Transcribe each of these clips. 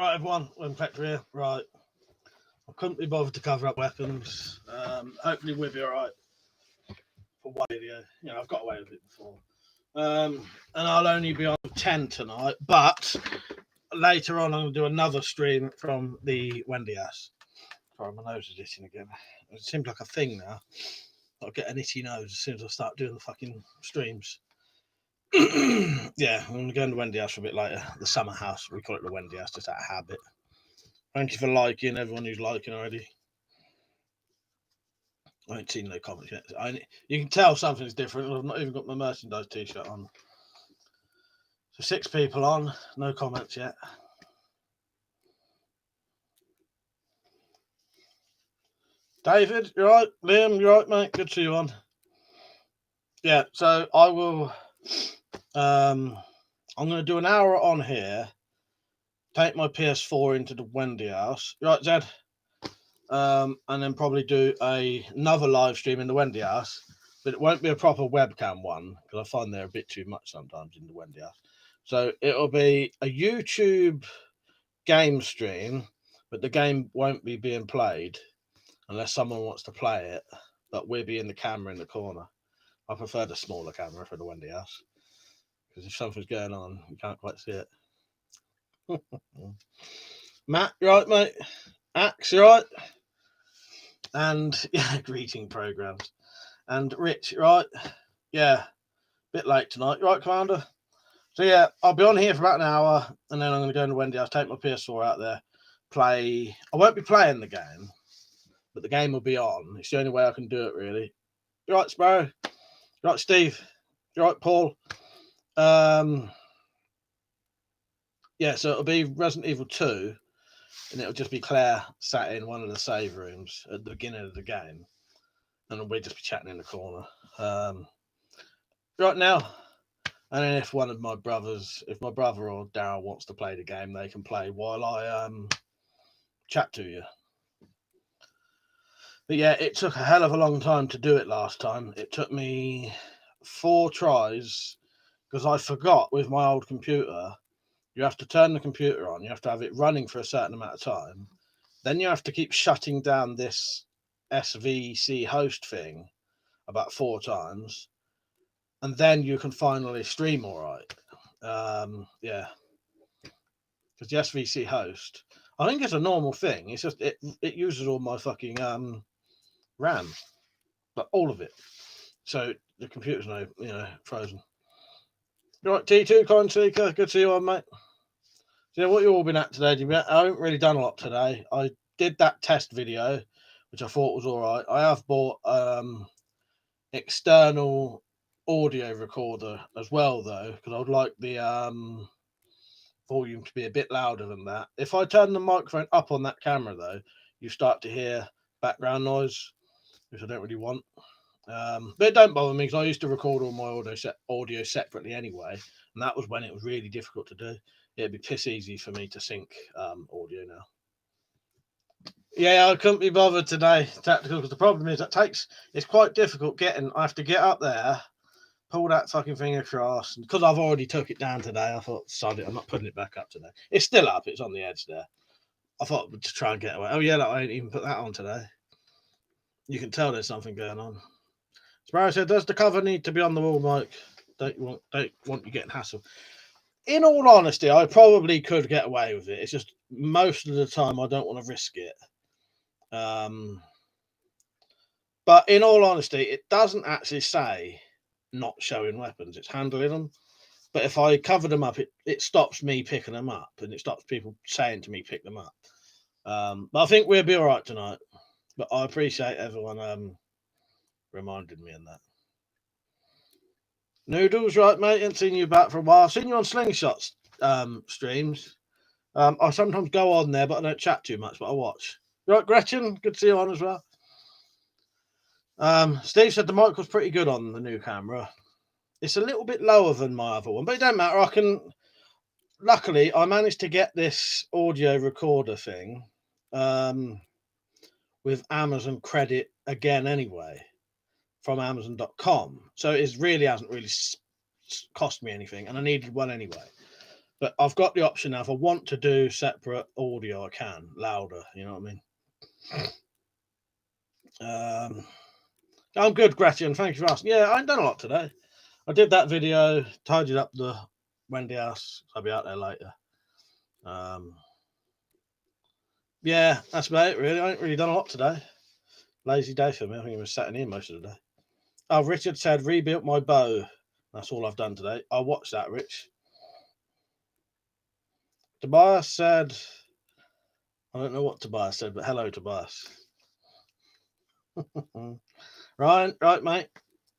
Right, everyone, WeaponCollector here. Right, I couldn't be bothered to cover up weapons. Hopefully we'll be alright for one video. You know, I've got away with it before. And I'll only be on 10 tonight, but later on I'm going to do another stream from the Wendy house. Sorry, my nose is itching again. It seems like a thing now. I'll get an itchy nose as soon as I start doing the fucking streams. Yeah, I'm going to go to the Wendy house for a bit later. The summer house, we call it the Wendy house, just out of habit. Thank you for liking, everyone who's liking already. I ain't seen no comments yet. You can tell something's different. I've not even got my merchandise t-shirt on. So 6 people on, no comments yet. David, you right? Liam, you right, mate? Good to see you on. Yeah, so I will. I'm going to do an hour on here. Take my PS4 into the Wendy house. You right, Zed? And then probably do another live stream in the Wendy house, but it won't be a proper webcam one because I find they're a bit too much sometimes in the Wendy house. So it'll be a YouTube game stream, but the game won't be being played unless someone wants to play it, but we'll be in the camera in the corner. I prefer the smaller camera for the Wendy house because if something's going on, you can't quite see it. Matt, you right, mate? Axe, you right? And yeah, greeting programs. And Rich, right? Yeah, bit late tonight, right, Commander? So yeah, I'll be on here for about an hour, and then I'm going to go into Wendy. I'll take my PS4 out there, play. I won't be playing the game, but the game will be on. It's the only way I can do it, really. You right, Sparrow? You right, Steve? You right, Paul? Yeah, so it'll be Resident Evil 2. And it'll just be Claire sat in one of the save rooms at the beginning of the game. And we'll just be chatting in the corner. Right now. And then if one of my brothers, if my brother or Daryl wants to play the game, they can play while I chat to you. But yeah, it took a hell of a long time to do it last time. It took me 4 tries because I forgot with my old computer. You have to turn the computer on. You have to have it running for a certain amount of time. Then you have to keep shutting down this SVC host thing about 4 times. And then you can finally stream all right. Yeah. Because the SVC host, I think it's a normal thing. It's just, it uses all my fucking RAM. But all of it. So the computer's now, frozen. Right, T2, Coin Seeker, good to see you on, mate. So yeah, what you all been at today? I haven't really done a lot today. I did that test video, which I thought was all right. I have bought external audio recorder as well, though, because I would like the volume to be a bit louder than that. If I turn the microphone up on that camera, though, you start to hear background noise, which I don't really want. But it don't bother me because I used to record all my audio separately anyway, and that was when it was really difficult to do. It'd be piss easy for me to sync audio now. Yeah, I couldn't be bothered today, tactical, because the problem is it's quite difficult getting. I have to get up there, pull that fucking thing across, and because I've already took it down today, I thought, sod it, I'm not putting it back up today. It's still up, it's on the edge there. I thought to try and get away. Oh yeah, I ain't even put that on today. You can tell there's something going on. Sparrow said, does the cover need to be on the wall, Mike? Don't want you getting hassled. In all honesty, I probably could get away with it. It's just most of the time I don't want to risk it. But in all honesty, it doesn't actually say not showing weapons. It's handling them. But if I cover them up, it stops me picking them up, and it stops people saying to me, pick them up. But I think we'll be all right tonight. But I appreciate everyone reminded me of that. Noodles, right, mate? Ain't seen you back for a while. I've seen you on Slingshots streams. I sometimes go on there, but I don't chat too much, but I watch. Right, Gretchen? Good to see you on as well. Steve said the mic was pretty good on the new camera. It's a little bit lower than my other one, but it don't matter. Luckily, I managed to get this audio recorder thing with Amazon credit again anyway, from Amazon.com. So it really hasn't really cost me anything, and I needed one anyway. But I've got the option now. If I want to do separate audio, I can, louder. You know what I mean? I'm good, Gretchen. Thank you for asking. Yeah, I ain't done a lot today. I did that video, tidied up the Wendy house. I'll be out there later. Yeah, that's about it, really. I ain't really done a lot today. Lazy day for me. I think I was sat in here most of the day. Oh, Richard said, rebuilt my bow. That's all I've done today. I'll watch that, Rich. Tobias said, I don't know what Tobias said, but hello, Tobias. Right, mate.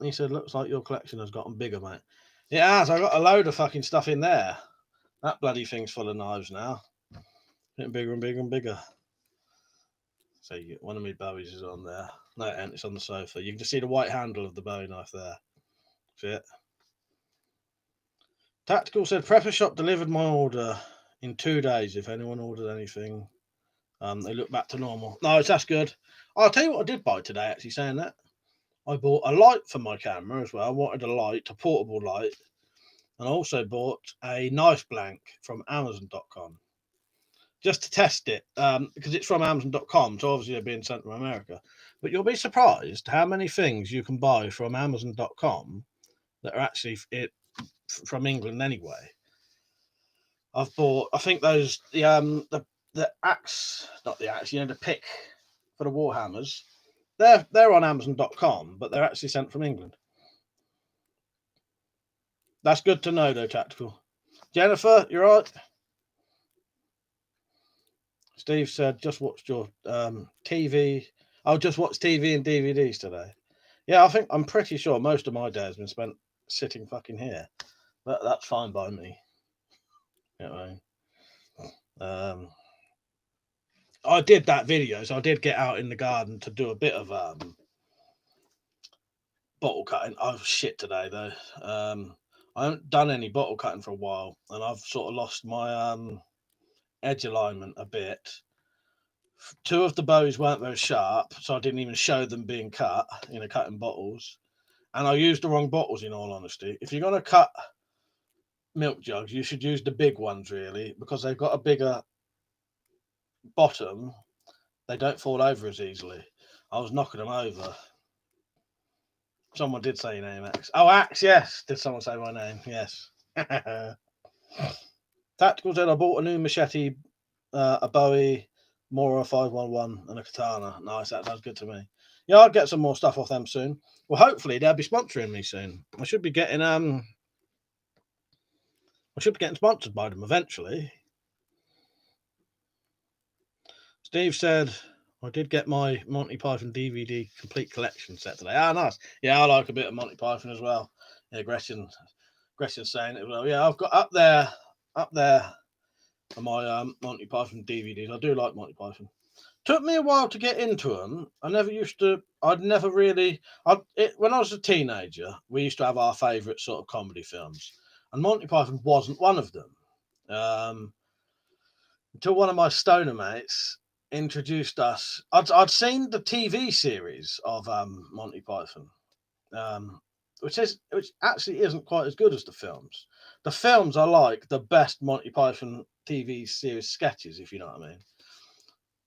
He said, looks like your collection has gotten bigger, mate. It has. I got a load of fucking stuff in there. That bloody thing's full of knives now. Getting bigger and bigger and bigger. So one of my Bowies is on there. No, and it's on the sofa. You can just see the white handle of the Bowie knife there. See it? Tactical said, Prepper Shop delivered my order in 2 days. If anyone ordered anything, they look back to normal. No, that's good. I'll tell you what I did buy today, actually, saying that. I bought a light for my camera as well. I wanted a light, a portable light. And I also bought a knife blank from Amazon.com. Just to test it, because it's from Amazon.com, so obviously they're being sent from America. But you'll be surprised how many things you can buy from Amazon.com that are actually from England anyway. I've bought, I think those the axe, not the axe, the pick for the Warhammers. They're on Amazon.com, but they're actually sent from England. That's good to know, though, Tactical. Jennifer, you're right. Steve said, just watched your TV. I'll just watch TV and DVDs today. Yeah, I'm pretty sure most of my day has been spent sitting fucking here. But that's fine by me. You know what I mean? I did that video, so I did get out in the garden to do a bit of bottle cutting. Oh shit today though. I haven't done any bottle cutting for a while, and I've sort of lost my edge alignment a bit. 2 of the bows weren't very sharp, so I didn't even show them being cut, cutting bottles. And I used the wrong bottles, in all honesty. If you're going to cut milk jugs, you should use the big ones, really, because they've got a bigger bottom. They don't fall over as easily. I was knocking them over. Someone did say your name, Axe. Oh, Axe, yes. Did someone say my name? Yes. Tactical said, I bought a new machete, a Bowie, Mora 511, and a katana. Nice, that sounds good to me. Yeah, I'll get some more stuff off them soon. Well, hopefully they'll be sponsoring me soon. I should be getting sponsored by them eventually. Steve said, I did get my Monty Python DVD complete collection set today. Ah, nice. Yeah, I like a bit of Monty Python as well. Yeah, Gretchen's saying it as well. Yeah, I've got up there are my Monty Python DVDs. I do like Monty Python. Took me a while to get into them. When I was a teenager, we used to have our favourite sort of comedy films, and Monty Python wasn't one of them. Until one of my stoner mates introduced us. I'd seen the TV series of Monty Python, which actually isn't quite as good as the films. The films are like the best Monty Python TV series sketches, if you know what I mean.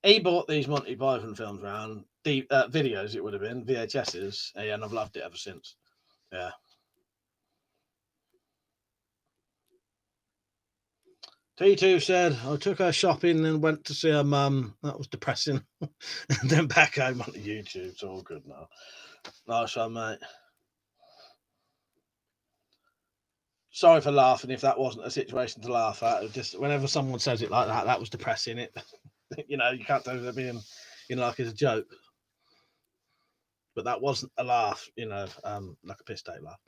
He bought these Monty Python films around, videos it would have been, VHSs, and I've loved it ever since. Yeah. T2 said, I took her shopping and went to see her mum. That was depressing. And then back home onto YouTube. It's all good now. Nice one, mate. Sorry for laughing if that wasn't a situation to laugh at. It just whenever someone says it like that, that was depressing. You can't tell they're being, like it's a joke. But that wasn't a laugh, like a piss take laugh.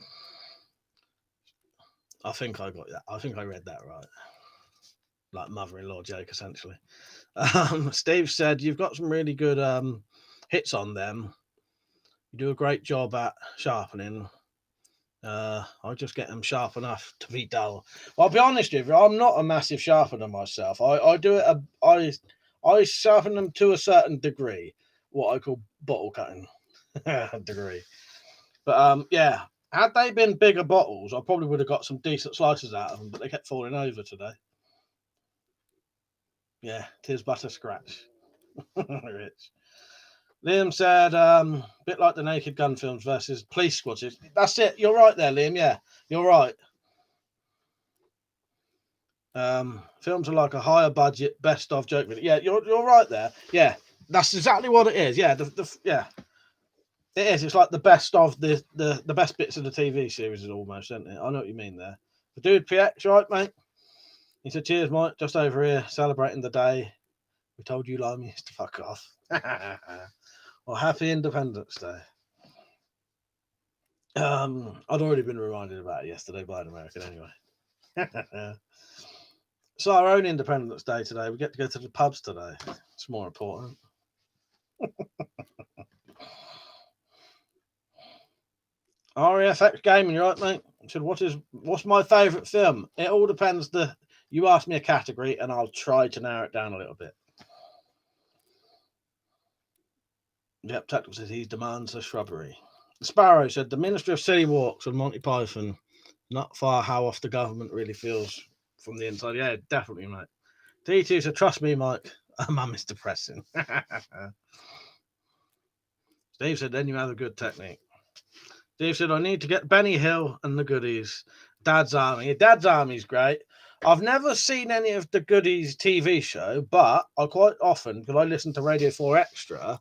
I think I got that. I think I read that right. Like mother-in-law joke, essentially. Steve said, you've got some really good hits on them. You do a great job at sharpening. I just get them sharp enough to be dull. Well, I'll be honest with you, I'm not a massive sharpener myself. I do it. I sharpen them to a certain degree, what I call bottle cutting degree. But yeah, Had they been bigger bottles, I probably would have got some decent slices out of them, but they kept falling over today. Yeah, tis but a scratch. Rich. Liam said, bit like the Naked Gun films versus Police Squad. That's it. You're right there, Liam. Yeah, you're right. Films are like a higher budget, best of joke video. Yeah, you're right there. Yeah, that's exactly what it is. Yeah, yeah, it is. It's like the best of the best bits of the TV series is almost, isn't it? I know what you mean there. But dude, PX, right, mate? He said, cheers, Mike. Just over here celebrating the day. We told you limeys to fuck off. Well, happy Independence Day. I'd already been reminded about it yesterday by an American anyway. It's our own Independence Day today. We get to go to the pubs today. It's more important. REFX Gaming, you right, mate? I said, what's my favourite film? It all depends. You ask me a category, and I'll try to narrow it down a little bit. Yep, Tactical says he demands a shrubbery. Sparrow said the Ministry of City Walks and Monty Python, not far how off the government really feels from the inside. Yeah, definitely, mate. T2 said, trust me, Mike, Mum is depressing. Steve said, then you have a good technique. Steve said, I need to get Benny Hill and the Goodies. Dad's Army. Dad's Army's great. I've never seen any of the Goodies TV show, but I quite often, because I listen to Radio 4 Extra,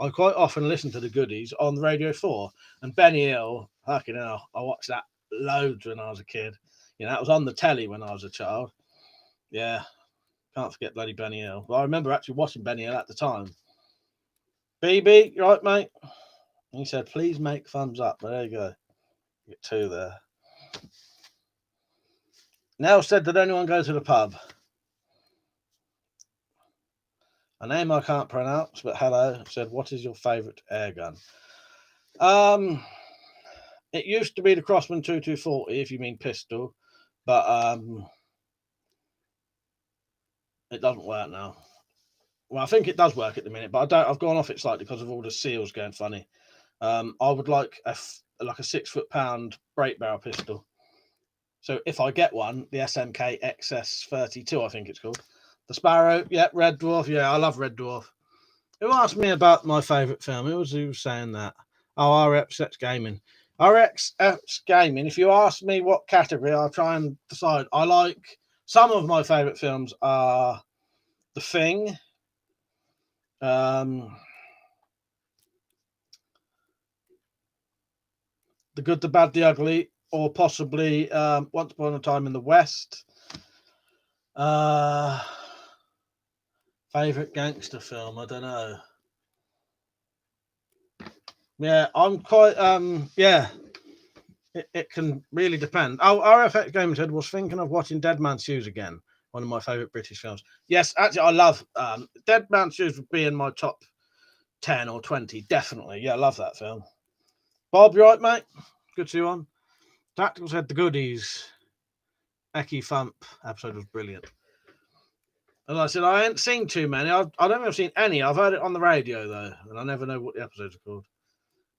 I quite often listen to the Goodies on Radio 4. And Benny Hill, fucking hell, I watched that loads when I was a kid. You know, that was on the telly when I was a child. Yeah, can't forget bloody Benny Hill. But I remember actually watching Benny Hill at the time. BB, you right, mate? He said, please make thumbs up. There you go. Get two there. Nell said, did anyone go to the pub? A name I can't pronounce, but hello. Said, what is your favourite air gun? It used to be the Crossman 2240, if you mean pistol, but it doesn't work now. Well, I think it does work at the minute, but I've gone off it slightly because of all the seals going funny. I would like a 6 foot-pound break barrel pistol. So if I get one, the SMK XS32, I think it's called. The Sparrow, yeah, Red Dwarf, yeah, I love Red Dwarf. Who asked me about my favourite film? Who was saying that? Oh, RXX Gaming. RXX Gaming, if you ask me what category, I'll try and decide. I like, some of my favourite films are The Thing, The Good, the Bad, the Ugly, or possibly Once Upon a Time in the West. Favorite gangster film? I don't know. Yeah, I'm quite. Yeah, it can really depend. Oh, RFX Gaming said was thinking of watching Dead Man's Shoes again. One of my favorite British films. Yes, actually, I love Dead Man's Shoes would be in my top 10 or 20, definitely. Yeah, I love that film. Bob, you right, mate? Good to see you on. Tactical said the Goodies. Eki Thump episode was brilliant. And I said, I ain't seen too many. I don't think I've seen any. I've heard it on the radio, though, and I never know what the episodes are called.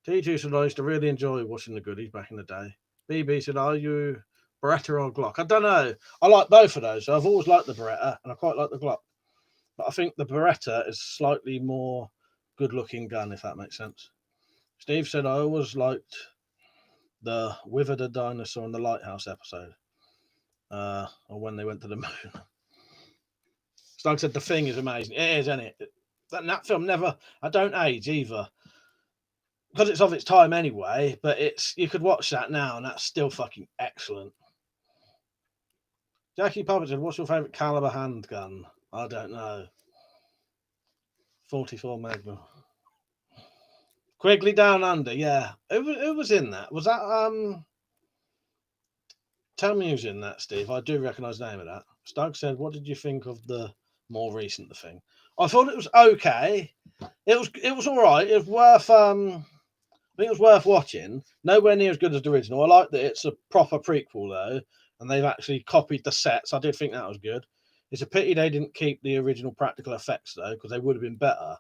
T2 said, I used to really enjoy watching the Goodies back in the day. BB said, are you Beretta or Glock? I don't know. I like both of those. I've always liked the Beretta, and I quite like the Glock. But I think the Beretta is slightly more good-looking gun, if that makes sense. Steve said, I always liked the Wither the Dinosaur and the Lighthouse episode, or when they went to the moon. Like I said, The Thing is amazing. It is, isn't it? That film never, I don't age either. Because it's of its time anyway, but you could watch that now and that's still fucking excellent. Jackie Puppet said, what's your favourite caliber handgun? I don't know. 44 Magnum. Quigley Down Under, yeah. Who was in that? Was that, tell me who's in that, Steve. I do recognise the name of that. Stug said, what did you think of the more recent The Thing? I thought it was okay. It was all right. It was worth, I think it was worth watching. Nowhere near as good as the original. I like that it's a proper prequel, though, and they've actually copied the sets. I did think that was good. It's a pity they didn't keep the original practical effects, though, because they would have been better.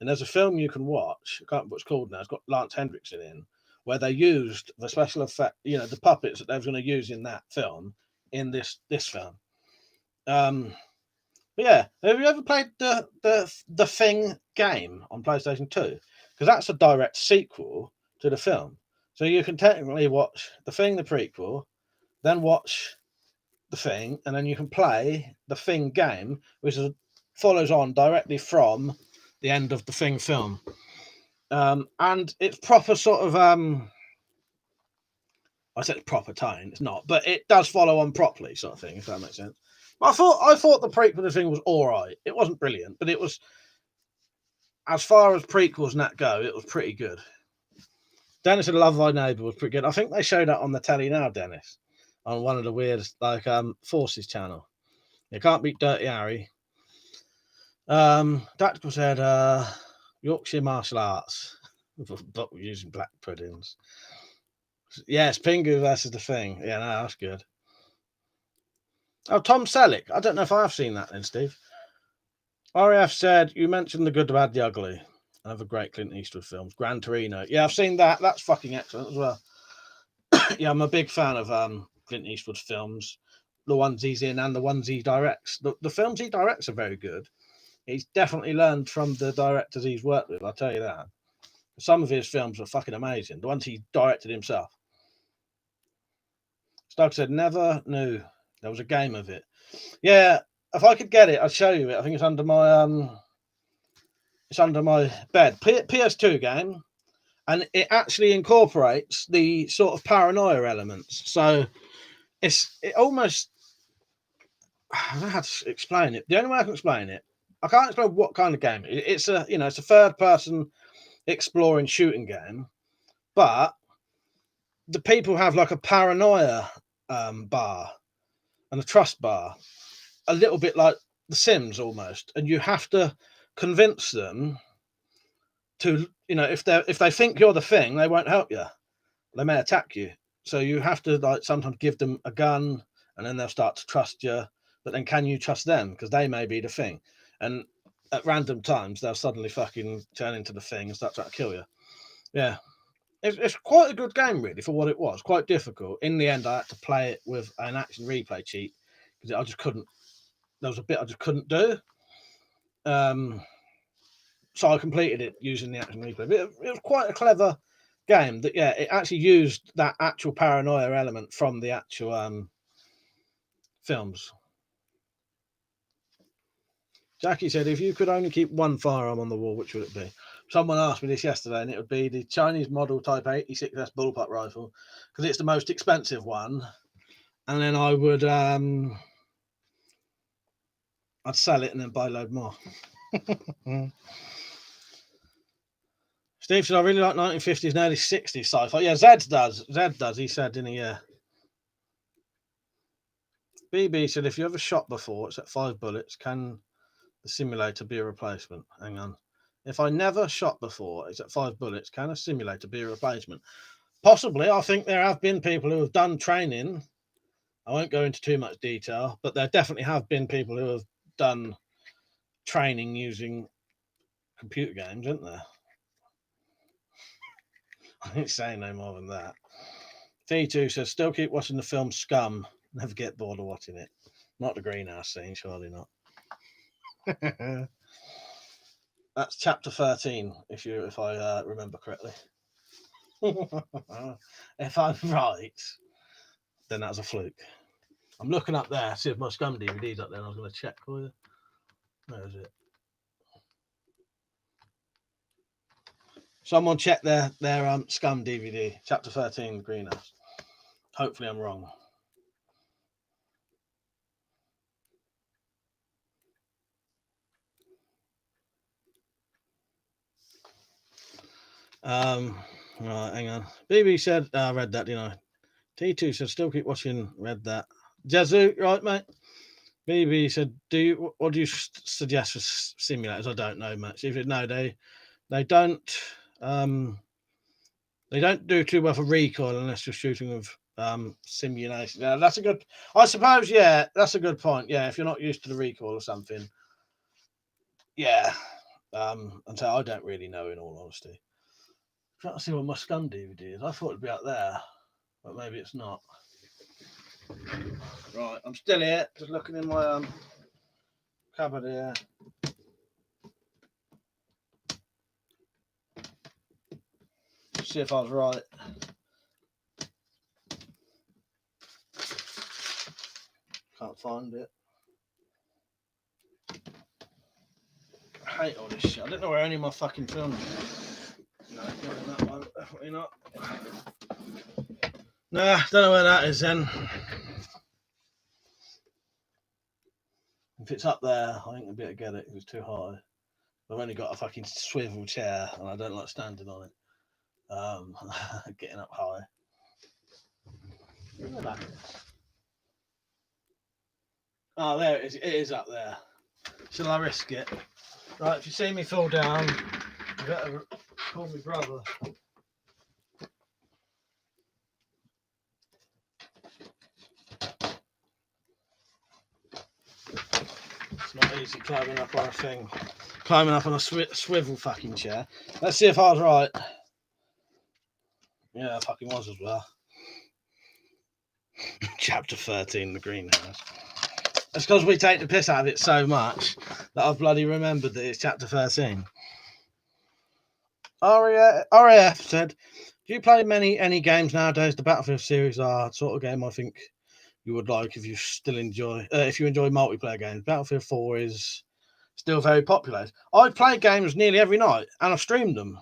And there's a film you can watch. I can't remember what it's called now. It's got Lance Hendrickson in, where they used the special effect, you know, the puppets that they were going to use in that film in this film. But yeah, have you ever played the Thing game on PlayStation 2? Because that's a direct sequel to the film, so you can technically watch the Thing, the prequel, then watch the Thing, and then you can play the Thing game, which follows on directly from the end of the Thing film. And it's proper sort of I said proper tone, it's not, but it does follow on properly, sort of thing, if that makes sense. I thought the prequel to the Thing was all right. It wasn't brilliant, but it was, as far as prequels and that go, it was pretty good. Dennis and Love Thy Neighbour was pretty good. I think they showed that on the telly now, Dennis, on one of the weirdest, like Forces channel. You can't beat Dirty Harry. Tactical said Yorkshire martial arts, but we're using black puddings. Yes, Pingu versus the Thing. Yeah, no, that's good. Oh, Tom Selleck. I don't know if I've seen that then, Steve. RAF said, you mentioned The Good, the Bad, the Ugly. Another great Clint Eastwood films. Gran Torino. Yeah, I've seen that. That's fucking excellent as well. Yeah, I'm a big fan of Clint Eastwood's films. The ones he's in and the ones he directs. The films he directs are very good. He's definitely learned from the directors he's worked with, I'll tell you that. Some of his films are fucking amazing. The ones he directed himself. Stug said, never knew there was a game of it. Yeah, if I could get it, I'd show you it. I think it's under my bed. PS2 game, and it actually incorporates the sort of paranoia elements. So it almost, I don't know how to explain it. The only way I can explain it, I can't explain what kind of game it is. It's a third person exploring shooting game, but the people have like a paranoia bar and a trust bar, a little bit like The Sims almost, and you have to convince them to, if they think you're the Thing, they won't help you. They may attack you. So you have to like sometimes give them a gun, and then they'll start to trust you. But then can you trust them? Because they may be the Thing, and at random times they'll suddenly fucking turn into the Thing and start trying to kill you. Yeah, it's quite a good game really for what it was. Quite difficult. In the end, I had to play it with an action replay cheat because I just couldn't. There was a bit I just couldn't do. So I completed it using the action replay. But it was quite a clever game. That it actually used that actual paranoia element from the actual films. Jackie said, if you could only keep one firearm on the wall, which would it be? Someone asked me this yesterday, and it would be the Chinese model Type 86S bullpup rifle, because it's the most expensive one. And then I would, I'd sell it and then buy a load more. Steve said, I really like 1950s and early 60s sci-fi. Yeah, Zed does. He said, didn't he? Yeah. BB said, if you ever shot before, it's at 5 bullets. Can the simulator be a replacement? Hang on. If I never shot before, it's at 5 bullets. Can a simulator be a replacement? Possibly. I think there have been people who have done training. I won't go into too much detail, but there definitely have been people who have done training using computer games, isn't there? I ain't saying no more than that. T2 says, still keep watching the film Scum. Never get bored of watching it. Not the greenhouse scene, surely not. That's chapter 13, if I remember correctly. If I'm right, then that's a fluke. I'm looking up there, see if my Scum DVD's up there, and I was going to check for you. Where is it? Someone check their Scum DVD, chapter 13, Greenhouse. Hopefully I'm wrong. Right, hang on. BB said, I read that, T2 said, still keep watching, read that. Jazoo, right, mate? BB said, what do you suggest for simulators? I don't know much. If no, they don't do too well for recoil unless you're shooting with simulation. Yeah, that's a good, I suppose, yeah, that's a good point. Yeah, if you're not used to the recoil or something. Yeah. And so I don't really know, in all honesty. trying to see where my Scum DVD is. I thought it'd be up there, but maybe it's not. Right, I'm still here, just looking in my cupboard here. See if I was right. Can't find it. I hate all this shit. I don't know where any of my fucking films are. No, not in that one. Definitely not. Nah, don't know where that is then. If it's up there, I think I'd be able to get it because it's too high. I've only got a fucking swivel chair and I don't like standing on it. Getting up high. Where that is? Oh, there it is. It is up there. Shall I risk it? Right, if you see me fall down, you better call me brother. It's not easy climbing up on a thing. Climbing up on a swivel fucking chair. Let's see if I was right. Yeah, I fucking was as well. Chapter 13, the greenhouse. It's because we take the piss out of it so much that I've bloody remembered that it's chapter 13. RAF said, do you play any games nowadays? The Battlefield series are sort of game I think you would like if you still enjoy if you enjoy multiplayer games. Battlefield 4 is still very popular. I play games nearly every night and I've streamed them.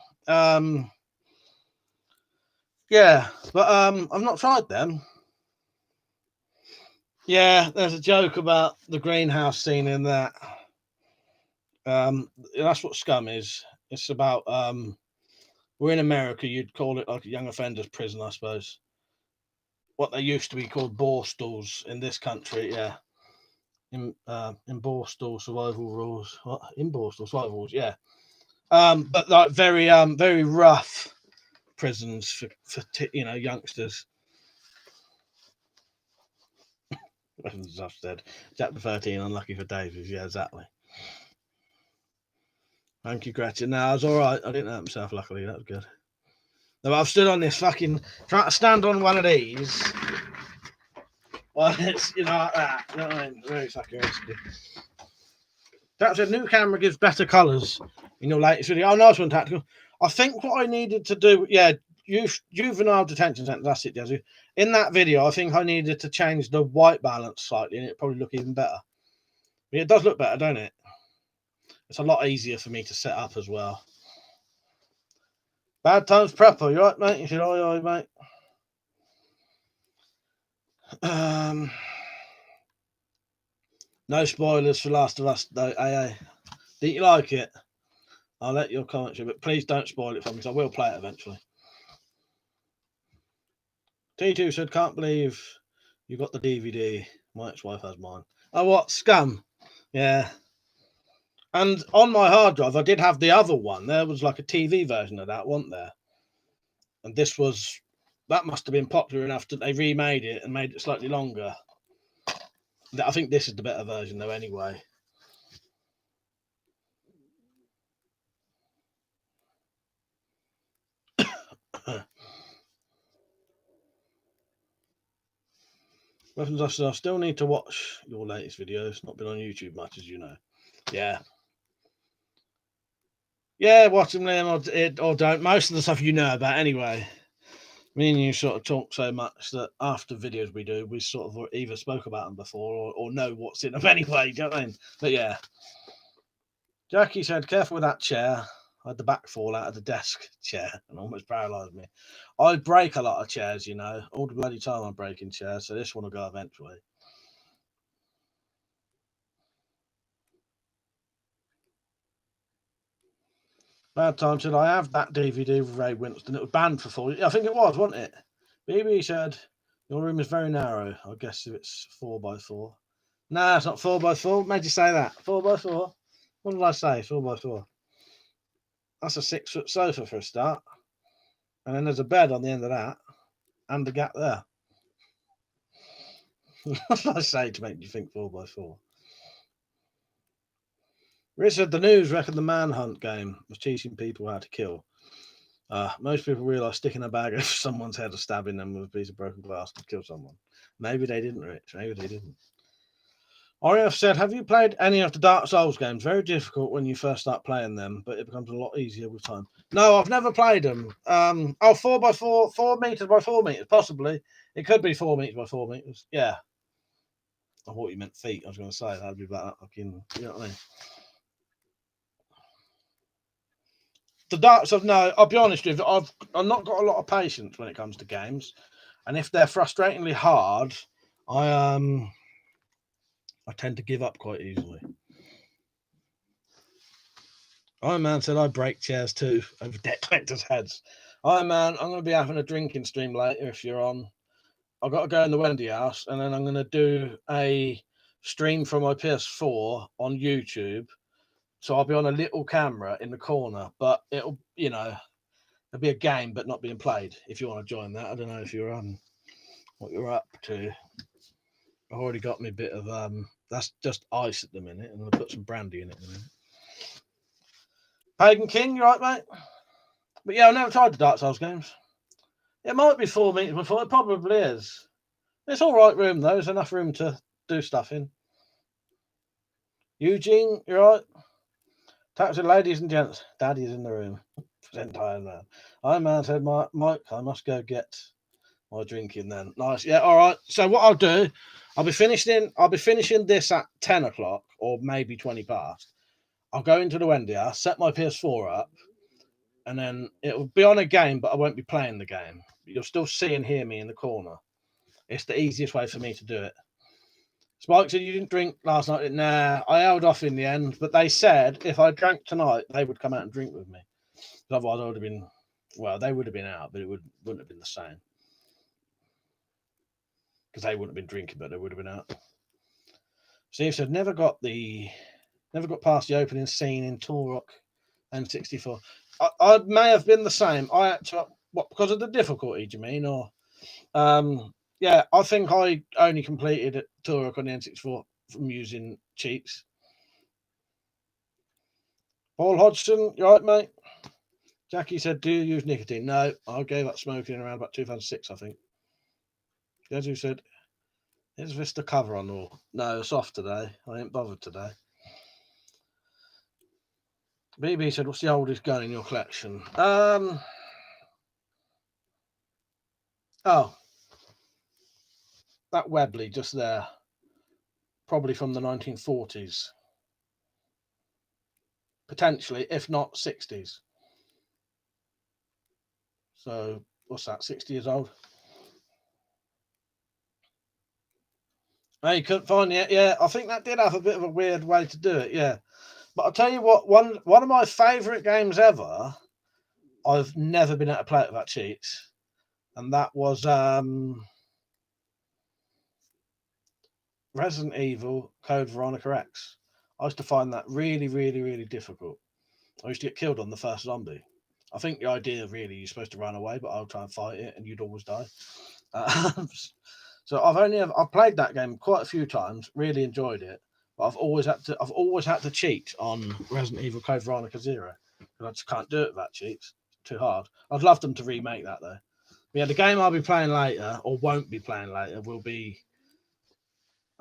Yeah, but I've not tried them. Yeah, there's a joke about the greenhouse scene in that. That's what Scum is. It's about we're in America, you'd call it like a young offenders prison, I suppose. What they used to be called Borstalls in this country, yeah. In Borstal survival rules. What? In Borstal survival rules, yeah. But like very rough prisons for youngsters. As I've said, chapter 13, unlucky for Davies. Yeah, exactly. Thank you, Gretchen. No, I was all right. I didn't hurt myself, luckily. That was good. No, I've stood on this fucking trying to stand on one of these. Well, it's like that. You know what I mean? Very fucking risky. That said, new camera gives better colours in your latest video. Oh, nice one, Tactical. I think what I needed to do, yeah, juvenile detention centre. That's it, Jazzy. In that video, I think I needed to change the white balance slightly, and it probably look even better. It does look better, don't it? It's a lot easier for me to set up as well. Bad times prepper, you right, mate? You should aye, mate. No spoilers for Last of Us, though. AA. Did you like it? I'll let your comments show, but please don't spoil it for me, because I will play it eventually. T2 said, can't believe you got the DVD. My ex-wife has mine. Oh, what? Scum? Yeah. And on my hard drive, I did have the other one. There was like a TV version of that, wasn't there? And that must have been popular enough that they remade it and made it slightly longer. I think this is the better version, though, anyway. I still need to watch your latest videos. Not been on YouTube much, as you know. Yeah. Yeah, watch them, Liam, or don't. Most of the stuff you know about anyway. Me and you sort of talk so much that after videos we do, we sort of either spoke about them before or know what's in them anyway. Do you know what I mean? But yeah. Jackie said, careful with that chair. I had the back fall out of the desk chair and almost paralysed me. I break a lot of chairs, all the bloody time I'm breaking chairs, so this one will go eventually. Bad time said, I have that DVD with Ray Winston. It was banned for 4 years. I think it was, wasn't it? BB said, your room is very narrow. I guess if it's 4x4. No, it's not 4x4. What made you say that? 4x4? What did I say? 4x4. That's a 6-foot sofa for a start. And then there's a bed on the end of that. And a gap there. What did I say to make you think 4x4? Rich said the news reckoned the Manhunt game was teaching people how to kill. Most people realise sticking a bag over someone's head or stabbing them with a piece of broken glass could kill someone. Maybe they didn't, Rich. Maybe they didn't. RF said, have you played any of the Dark Souls games? Very difficult when you first start playing them, but it becomes a lot easier with time. No, I've never played them. 4x4, 4 meters by 4 meters, possibly. It could be 4 meters by 4 meters. Yeah. I thought you meant feet. I was going to say that'd be better. Fucking, you know what I mean? The Dark Souls, no, I'll be honest with you, I've not got a lot of patience when it comes to games. And if they're frustratingly hard, I tend to give up quite easily. Iron Man said I break chairs too over debt collectors' heads. Iron Man, I'm going to be having a drinking stream later if you're on. I've got to go in the Wendy house and then I'm going to do a stream from my PS4 on YouTube. So I'll be on a little camera in the corner, but it'll, there'll be a game but not being played if you want to join that. I don't know if you're on what you're up to. I've already got me a bit of that's just ice at the minute, and I'll put some brandy in it in a minute. Pagan King, you right, mate? But yeah, I've never tried the Dark Souls games. It might be 4 meters before, it probably is. It's all right room though, there's enough room to do stuff in. Eugene, you right? Taxi ladies and gents, Daddy's in the room. Entire man. Iron Man said, Mike, I must go get my drinking then. Nice. Yeah, all right. So what I'll do, I'll be finishing this at 10 o'clock or maybe 20 past. I'll go into the Wendy house, set my PS4 up, and then it'll be on a game, but I won't be playing the game. You'll still see and hear me in the corner. It's the easiest way for me to do it. Spike said you didn't drink last night. Nah, I held off in the end, but they said if I drank tonight, they would come out and drink with me. Otherwise, I would have been, well, they would have been out, but it wouldn't have been the same. Because they wouldn't have been drinking, but they would have been out. Steve said never got past the opening scene in Torok N64. I may have been the same. I had to, because of the difficulty, do you mean? Or yeah, I think I only completed Torok on the N64 from using cheats. Paul Hodgson, you right, mate? Jackie said, do you use nicotine? No, I gave up smoking around about 2006, I think. Jesu said, is Vista cover on all? No, it's off today. I ain't bothered today. BB said, what's the oldest gun in your collection? Oh, that Webley just there. Probably from the 1940s. Potentially, if not 60s. So, what's that, 60 years old? Oh, you couldn't find it? Yeah, I think that did have a bit of a weird way to do it, yeah. But I'll tell you what, one of my favourite games ever, I've never been able to play it without cheats. And that was Resident Evil Code Veronica X. I used to find that really, really, really difficult. I used to get killed on the first zombie. I think the idea really you're supposed to run away, but I'll try and fight it, and you'd always die. So I've played that game quite a few times. Really enjoyed it, but I've always had to cheat on Resident Evil Code Veronica 0 because I just can't do it without cheats. It's too hard. I'd love them to remake that though. But yeah, the game I'll be playing later, or won't be playing later, will be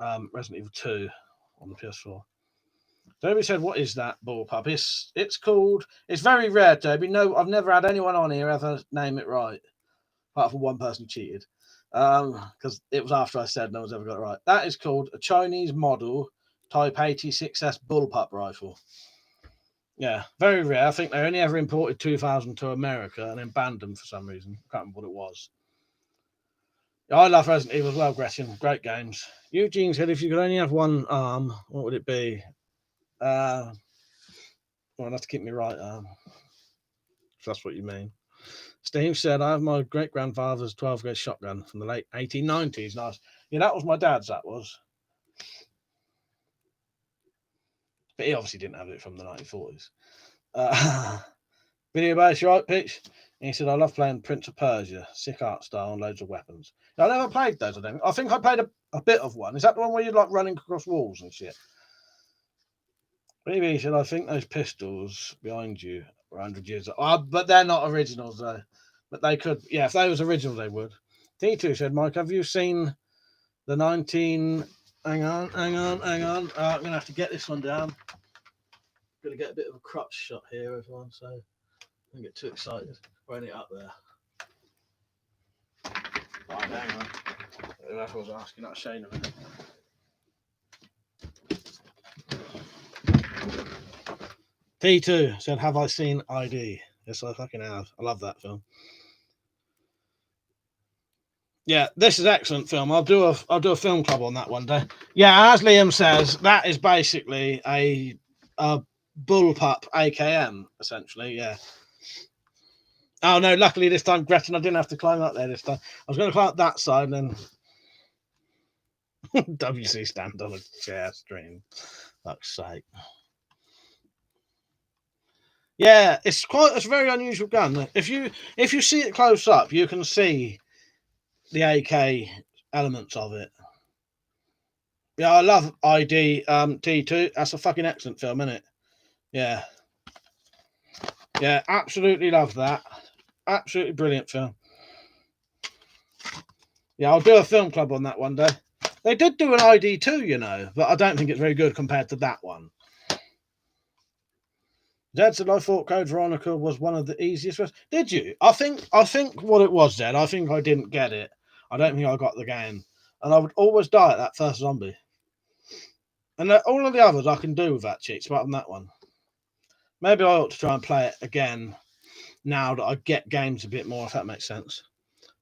Resident Evil 2 on the PS4. Toby said, what is that bullpup? It's called, it's very rare, Toby. No, I've never had anyone on here ever name it right, apart from one person cheated. Because it was after I said no one's ever got it right. That is called a Chinese model Type 86S bullpup rifle. Yeah, very rare. I think they only ever imported 2,000 to America and then banned them for some reason. I can't remember what it was. I love Resident Evil as well, Gretchen. Great games. Eugene said, if you could only have one arm, what would it be? Well, I'll have to keep me right arm. If that's what you mean. Steve said, I have my great-grandfather's 12-gauge shotgun from the late 1890s. Nice. Yeah, that was my dad's, that was. But he obviously didn't have it from the 1940s. Video base, you right, Pitch? And he said, I love playing Prince of Persia, sick art style and loads of weapons. I never played those, I don't. I think I played a bit of one. Is that the one where you're like running across walls and shit? Maybe he said, I think those pistols behind you 100 years old. But they're not originals, though. But they could, yeah, if they was original, they would. T2 said, Mike, have you seen the 19... Hang on. I'm going to have to get this one down. I'm going to get a bit of a crotch shot here, everyone, so don't get too excited. Running it up there. Right, hang on. That's what I was asking. That's Shane a minute. T2 said, have I seen ID? Yes, I fucking have. I love that film. Yeah, this is excellent film. I'll do a film club on that one day. Yeah, as Liam says, that is basically a bullpup AKM, essentially, yeah. Oh no, luckily this time, Gretchen, I didn't have to climb up there this time. I was going to climb up that side and then WC stand on a chair stream. Fuck's sake. Yeah, it's a very unusual gun. If you see it close up, you can see the AK elements of it. Yeah, I love ID T2. That's a fucking excellent film, isn't it? Yeah. Yeah, absolutely love that. Absolutely brilliant film. Yeah, I'll do a film club on that one day. They did do an ID too, you know, but I don't think it's very good compared to that one. Dad said, I thought Code Veronica was one of the easiest ones. Did you? I think what it was, Dad, I think I didn't get it. I don't think I got the game. And I would always die at that first zombie. And all of the others I can do with that cheat, apart from that one. Maybe I ought to try and play it again now that I get games a bit more, if that makes sense.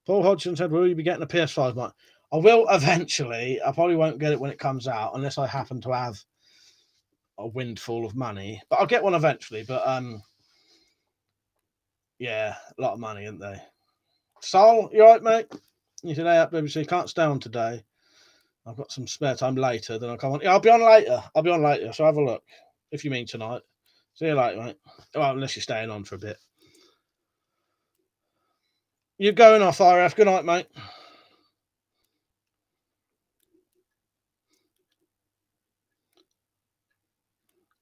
Paul Hodgson said, will you be getting a PS5, Mike? I will eventually. I probably won't get it when it comes out, unless I happen to have a windfall of money. But I'll get one eventually. But yeah, a lot of money, isn't they? Sol, you all right, mate? You today up, BBC. Can't stay on today. I've got some spare time later. Then I'll come on. Yeah, I'll be on later. So have a look. If you mean tonight. See you later, mate. Well, unless you're staying on for a bit. You're going off, RF. Good night, mate.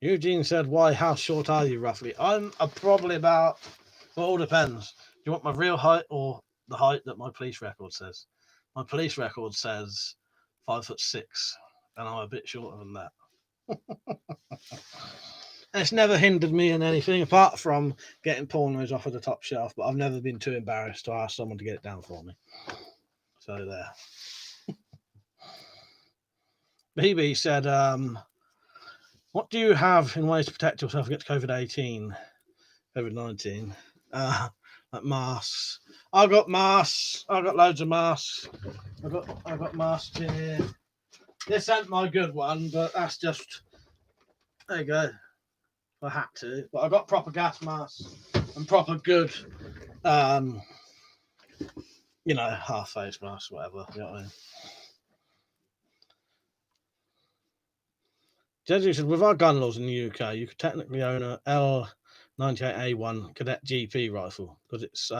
Eugene said, why, how short are you roughly? I'm probably about, well, it all depends. Do you want my real height or the height that my police record says? My police record says 5'6", and I'm a bit shorter than that. And it's never hindered me in anything apart from getting pornos off of the top shelf, but I've never been too embarrassed to ask someone to get it down for me. So there. BB said, what do you have in ways to protect yourself against COVID-19? Like masks. I've got masks. I've got loads of masks. I've got masks in here. This ain't my good one, but that's just, there you go. I had to, but I got proper gas masks and proper good, you know, half face masks, whatever. You know what I mean? Jeju said, with our gun laws in the UK, you could technically own a L98A1 Cadet GP rifle because it's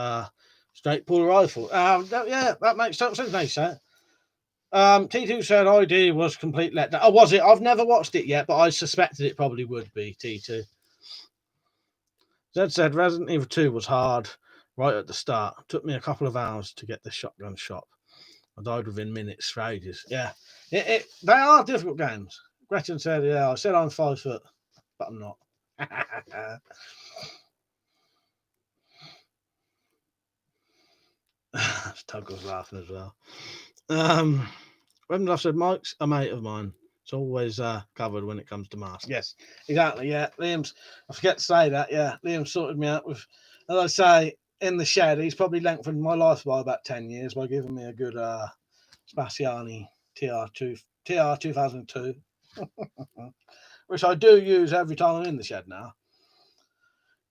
straight pull rifle. Yeah, that makes total sense. They said. T2 said ID was complete letdown. Oh, was it? I've never watched it yet, but I suspected it probably would be. T2. Zed said Resident Evil 2 was hard right at the start. It took me a couple of hours to get the shotgun shop. I died within minutes for ages. Yeah, they are difficult games. Gretchen said, yeah, I said I'm 5 foot, but I'm not. Tug was laughing as well. Remember I said Mike's a mate of mine. It's always covered when it comes to masks. Yes, exactly. Yeah, I forget to say that. Yeah, Liam sorted me out with, as I say, in the shed. He's probably lengthened my life by about 10 years by giving me a good Spaziani TR 2002, which I do use every time I'm in the shed now.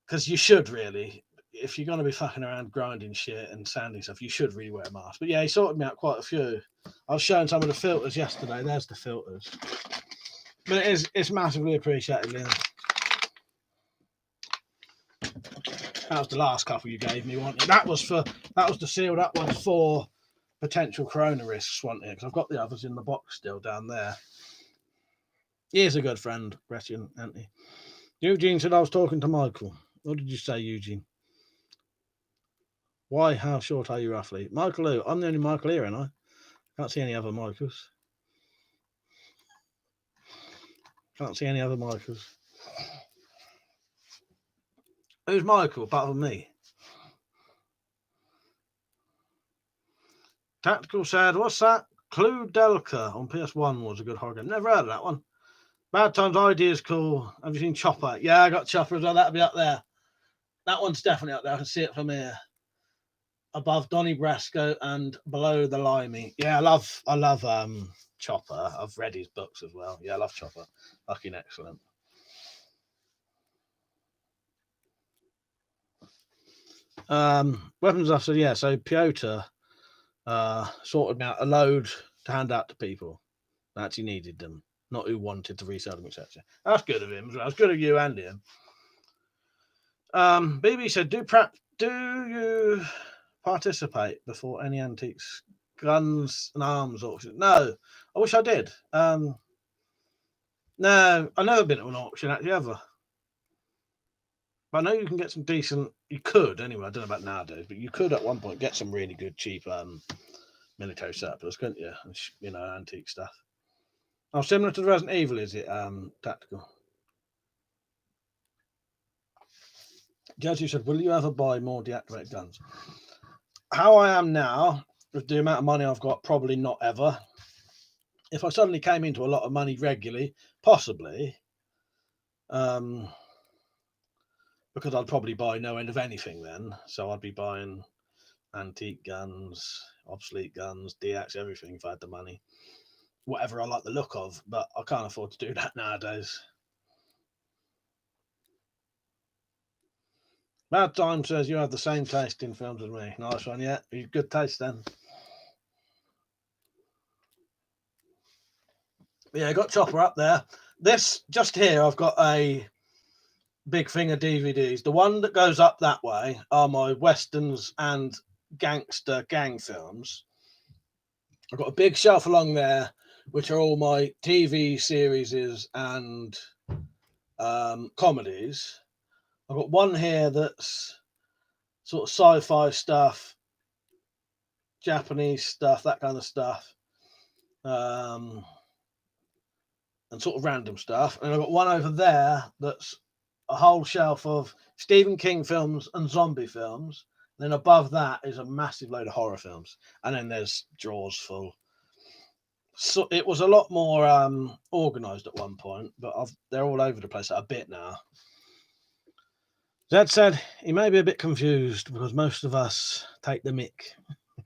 Because you should really, if you're going to be fucking around grinding shit and sanding stuff, you should really wear a mask. But yeah, he sorted me out quite a few. I was showing some of the filters yesterday. There's the filters. But it's massively appreciated, Liam. That was the last couple you gave me, wasn't it? That was the sealed up ones for potential corona risks, wasn't it? Because I've got the others in the box still down there. He is a good friend, Gretchen, isn't he? Eugene said I was talking to Michael. What did you say, Eugene? Why? How short are you roughly? Michael who? I'm the only Michael here, and I can't see any other Michaels. Can't see any other Michaels. Who's Michael apart from me? Tactical said, what's that? Clue Delca on PS1 was a good horror game. Never heard of that one. Bad Times ID is cool. Have you seen Chopper? Yeah, I got Chopper as well. That'll be up there. That one's definitely up there. I can see it from here. Above Donnie Brasco and below the Limey. Yeah, I love Chopper. I've read his books as well. Yeah, I love Chopper. Fucking excellent. Weapons officer, yeah. So Piotr sorted me out a load to hand out to people that actually needed them, not who wanted to resell them, etc. That's good of him as well. That's good of you and him. BB said, do you participate before any antiques, guns and arms auction? No, I wish I did. No, I've never been to an auction actually ever. But I know you can get some decent. You could anyway. I don't know about nowadays, but you could at one point get some really good cheap military surplus, couldn't you? You know, antique stuff. Oh, similar to the Resident Evil, is it? Tactical. Josie said, will you ever buy more deactivated guns? How I am now, with the amount of money I've got, probably not ever. If I suddenly came into a lot of money regularly, possibly. Because I'd probably buy no end of anything then. So I'd be buying antique guns, obsolete guns, DX, everything if I had the money. Whatever I like the look of, but I can't afford to do that nowadays. Bad Time says you have the same taste in films as me. Nice one, yeah. Good taste then. Yeah, I got Chopper up there. This, just here, I've got a big thing of DVDs. The one that goes up that way are my westerns and gangster gang films. I've got a big shelf along there, which are all my TV series and comedies. I've got one here that's sort of sci-fi stuff, Japanese stuff, that kind of stuff, and sort of random stuff. And I've got one over there that's a whole shelf of Stephen King films and zombie films. And then above that is a massive load of horror films. And then there's drawers full. So it was a lot more organised at one point, but they're all over the place a bit now. Zed said he may be a bit confused because most of us take the mick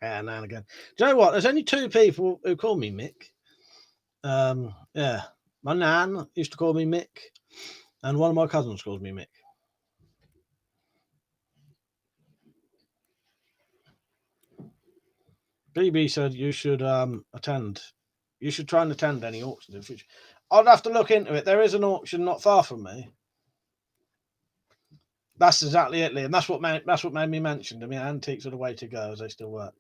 now and again. Do you know what? There's only two people who call me Mick. Yeah, my nan used to call me Mick, and one of my cousins calls me Mick. BB said you should attend. You should try and attend any auctions in the future. I'd have to look into it. There is an auction not far from me. That's exactly it, Liam. That's what made me mention to me. Antiques are the way to go, as they still work.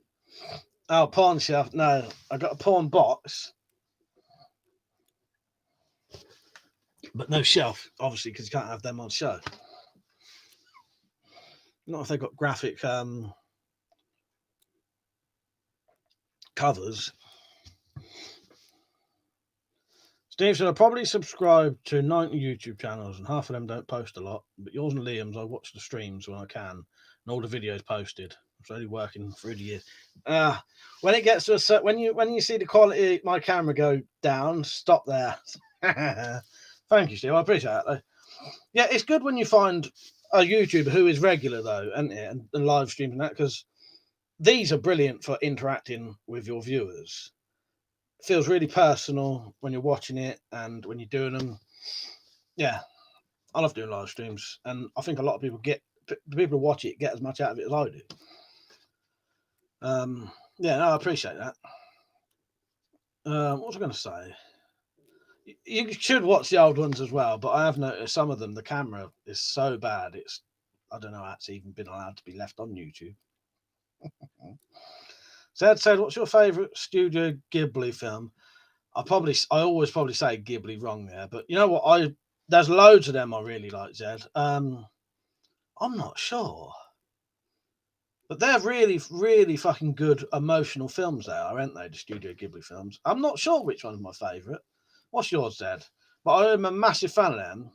Oh, pawn shelf. No, I got a pawn box, but no shelf, obviously, because you can't have them on show. Not if they've got graphic covers. Steve said, I probably subscribe to 90 YouTube channels and half of them don't post a lot, but yours and Liam's, I watch the streams when I can and all the videos posted. I'm slowly working through the years. When it gets to a certain, when you see the quality of my camera go down, stop there. Thank you, Steve. I appreciate that, though. Yeah, it's good when you find a YouTuber who is regular, though, and live streams and that, because these are brilliant for interacting with your viewers. It feels really personal when you're watching it and when you're doing them. Yeah, I love doing live streams, and I think a lot of people the people who watch it get as much out of it as I do. Yeah, no, I appreciate that. What was I going to say? You should watch the old ones as well, but I have noticed some of them, the camera is so bad. I don't know how it's even been allowed to be left on YouTube. Zed said, what's your favourite Studio Ghibli film? I always probably say Ghibli wrong there, but you know what? There's loads of them I really like, Zed. I I'm not sure. But they're really, really fucking good emotional films, they are, aren't they? The Studio Ghibli films. I'm not sure which one's my favourite. What's yours, Dad? But I'm a massive fan of them.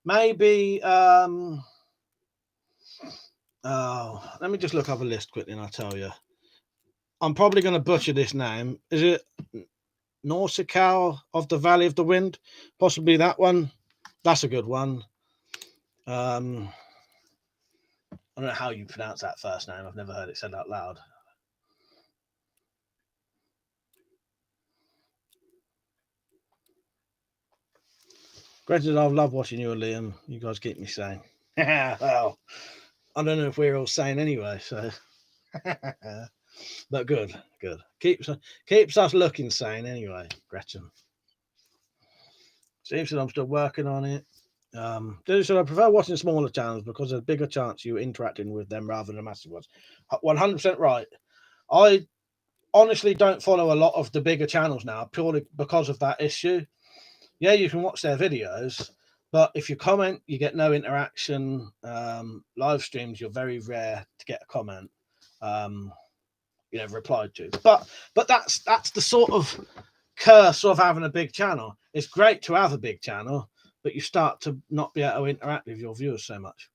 Maybe. Oh, let me just look up a list quickly, and I'll tell you. I'm probably going to butcher this name. Is it Nausicaa of the Valley of the Wind? Possibly that one. That's a good one. I don't know how you pronounce that first name. I've never heard it said out loud. Granted, I love watching you and Liam. You guys keep me sane. Well, I don't know if we're all sane anyway, so. But good. Keeps us looking sane anyway, Gretchen. Seems that I'm still working on it. So I prefer watching smaller channels because there's a bigger chance you're interacting with them rather than the massive ones. 100% right. I honestly don't follow a lot of the bigger channels now purely because of that issue. Yeah, you can watch their videos, but if you comment, you get no interaction. Live streams, you're very rare to get a comment, replied to. But that's the sort of curse of having a big channel. It's great to have a big channel, but you start to not be able to interact with your viewers so much.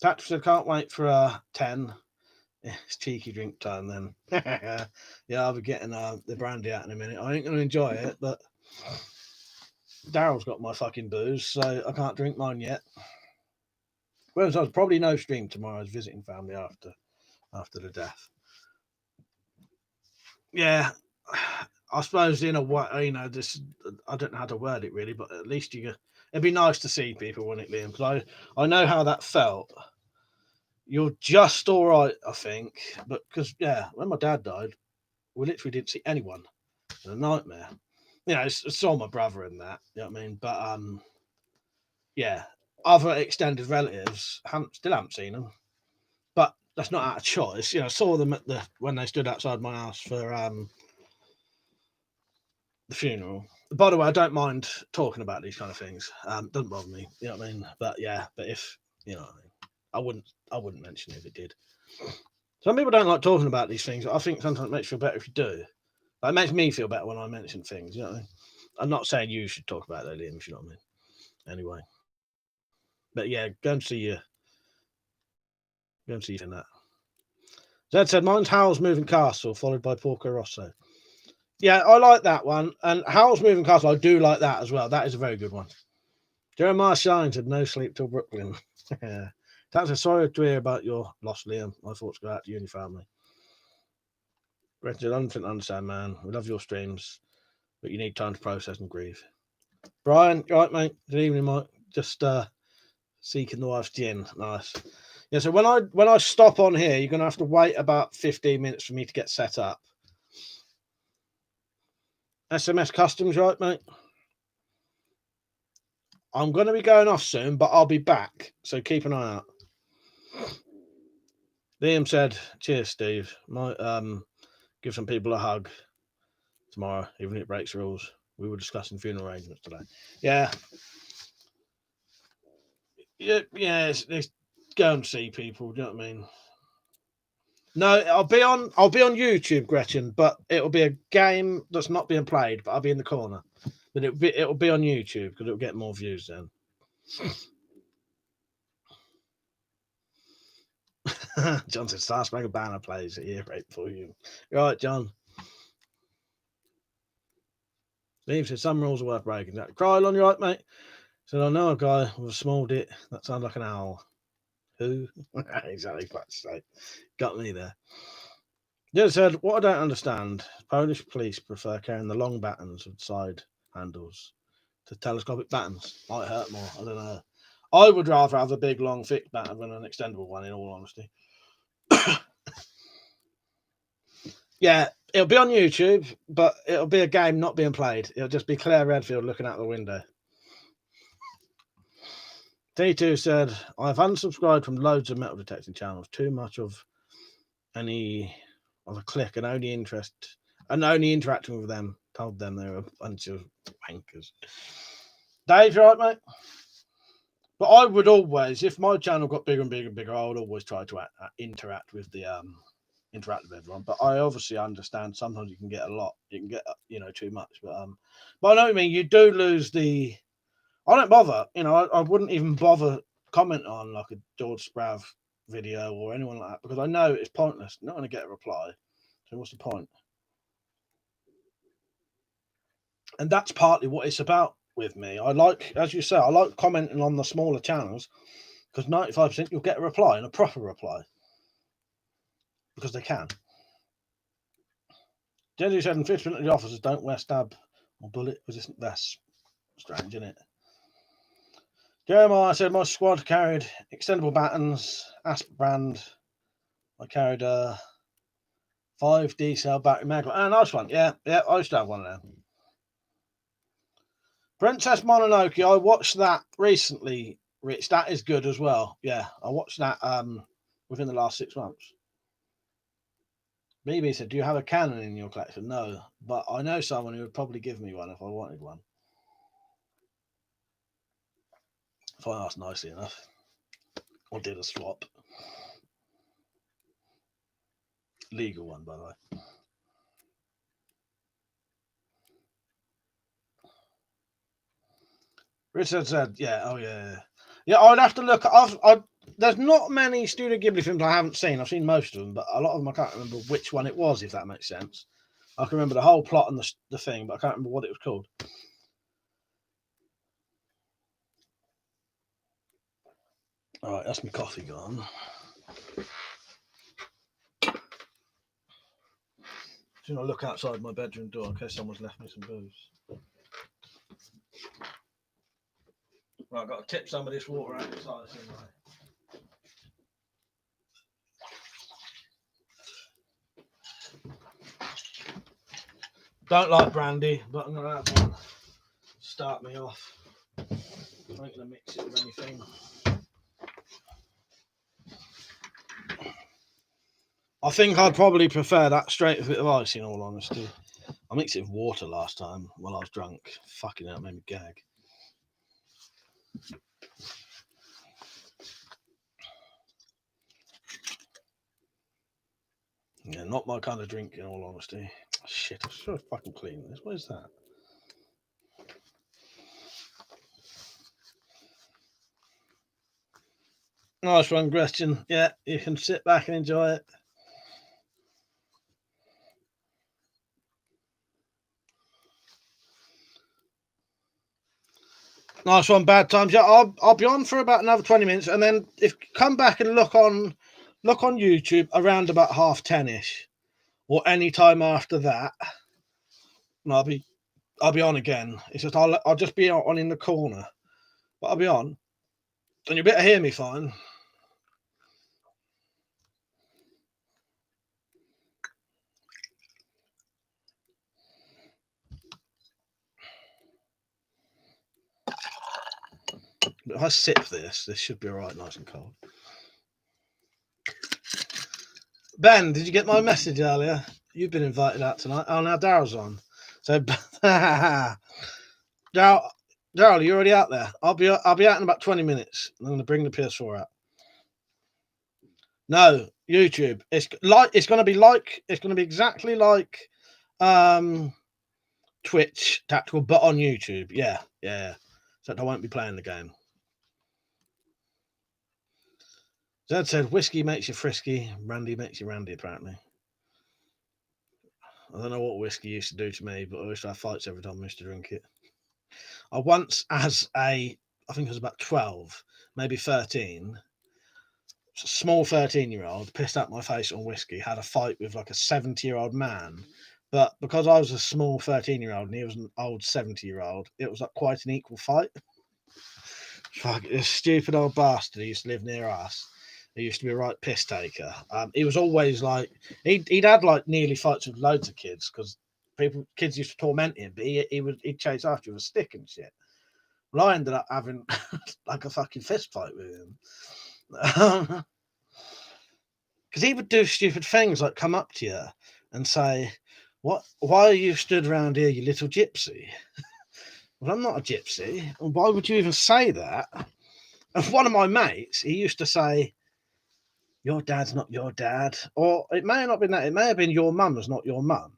Patrick said, can't wait for 10. It's cheeky drink time then. Yeah, I'll be getting the brandy out in a minute. I ain't going to enjoy it, but Daryl's got my fucking booze, so I can't drink mine yet. Whereas I was probably no stream tomorrow. I was visiting family after the death. Yeah, I suppose in a way, this, I don't know how to word it really, but at least it'd be nice to see people, wouldn't it, Liam? Because I know how that felt. You're just all right, I think, but because when my dad died, we literally didn't see anyone. It was a nightmare. I saw my brother in that. You know what I mean? But other extended relatives still haven't seen them. But that's not out of choice. I saw them when they stood outside my house for the funeral. By the way, I don't mind talking about these kind of things. Doesn't bother me. You know what I mean? But if I wouldn't mention it if it did. Some people don't like talking about these things. I think sometimes it makes you feel better if you do. It makes me feel better when I mention things. You know what I mean? I'm not saying you should talk about that, Liam. You know what I mean? Anyway, but go and see you. Go and see you in that. Zed said, mine's Howl's Moving Castle, followed by Porco Rosso. Yeah, I like that one. And Howl's Moving Castle, I do like that as well. That is a very good one. Jeremiah Shines had no sleep till Brooklyn. That's a sorry to hear about your loss, Liam. My thoughts go out to you and your family. Gretchen, I don't think I understand, man. We love your streams, but you need time to process and grieve. Brian, you right, mate? Good evening, mate. Just seeking the wife's gin. Nice. Yeah, so when I stop on here, you're going to have to wait about 15 minutes for me to get set up. SMS Customs, right, mate? I'm going to be going off soon, but I'll be back, so keep an eye out. Liam said, cheers, Steve. Might give some people a hug tomorrow, even if it breaks rules. We were discussing funeral arrangements today. Yeah. It's go and see people. Do you know what I mean? No, I'll be on YouTube, Gretchen, but it'll be a game that's not being played. But I'll be in the corner. But it'll be on YouTube because it'll get more views then. John said, "Star Spangled Banner plays at ear rape for you." Right, John. Steve said, "Some rules are worth breaking." Krylon, you right, mate? Said, "I know a guy with a small dick that sounds like an owl." Who? Exactly what to say. Got me there. Just said, what I don't understand, Polish police prefer carrying the long batons with side handles to telescopic batons. Might hurt more. I don't know. I would rather have a big, long, thick baton than an extendable one, in all honesty. Yeah, it'll be on YouTube, but it'll be a game not being played. It'll just be Claire Redfield looking out the window. T2 said, I've unsubscribed from loads of metal detecting channels. Too much of any of a click and only interacting with them. Told them they were a bunch of wankers. Dave, you right, mate? But I would always, if my channel got bigger and bigger and bigger, I would always try to interact with everyone. But I obviously understand sometimes you can get a lot, you can get too much. But I know what I mean. You do lose the. I don't bother. I wouldn't even bother commenting on like a George Sprav video or anyone like that because I know it's pointless. I'm not going to get a reply. So what's the point? And that's partly what it's about with me. I like, as you say, I like commenting on the smaller channels because 95% you'll get a reply and a proper reply because they can. Jenny said, 50% of the officers don't wear stab or bullet resistant vests. Strange, isn't it? Jeremiah said, my squad carried extendable batons, Asp brand. I carried a 5D cell battery mag. Ah, nice one. Yeah, I used to have one of them. Princess Mononoke, I watched that recently, Rich. That is good as well. Yeah, I watched that within the last 6 months. BB said, do you have a cannon in your collection? No, but I know someone who would probably give me one if I wanted one. If I asked nicely enough. Or did a swap. Legal one, by the way. Richard said, yeah, oh yeah. Yeah, I'd have to look. There's not many Studio Ghibli films I haven't seen. I've seen most of them, but a lot of them I can't remember which one it was, if that makes sense. I can remember the whole plot and the thing, but I can't remember what it was called. All right, that's my coffee gone. I'm going to look outside my bedroom door in case someone's left me some booze. Right, I've got to tip some of this water outside. Don't like brandy, but I'm going to have one. Start me off. I ain't going to mix it with anything. I think I'd probably prefer that straight with a bit of ice, in all honesty. I mixed it with water last time while I was drunk. Fucking hell, it made me gag. Yeah, not my kind of drink, in all honesty. Shit, I should have fucking cleaned this. What is that? Nice one, Gretchen. Yeah, you can sit back and enjoy it. Nice one, bad times. Yeah, I'll be on for about another 20 minutes, and then if come back and look on YouTube around about 10:30ish, or any time after that, and I'll be on again. It's just I'll just be on in the corner, but I'll be on, and you better hear me fine. If I sip this should be all right, nice and cold. Ben, did you get my message earlier? You've been invited out tonight. Oh, now Daryl's on. So, Daryl, you're already out there. I'll be out in about 20 minutes. I'm going to bring the PS4 out. No, YouTube. It's going to be exactly like Twitch Tactical, but on YouTube. Yeah. Except I won't be playing the game. Zed said, whiskey makes you frisky, brandy makes you randy, apparently. I don't know what whiskey used to do to me, but I used to have fights every time I used to drink it. I once, I think I was about 12, maybe 13, a small 13-year-old, pissed out my face on whiskey, had a fight with like a 70-year-old man. But because I was a small 13-year-old and he was an old 70-year-old, it was like quite an equal fight. Fuck, this stupid old bastard who used to live near us. He used to be a right piss taker. He was always like, he'd had like nearly fights with loads of kids because kids used to torment him, but he'd chase after you with a stick and shit. Well, I ended up having like a fucking fist fight with him. Because he would do stupid things like come up to you and say, why are you stood around here, you little gypsy? Well, I'm not a gypsy. Why would you even say that? And one of my mates, he used to say, your dad's not your dad. Or it may have not been that. It may have been your mum's not your mum.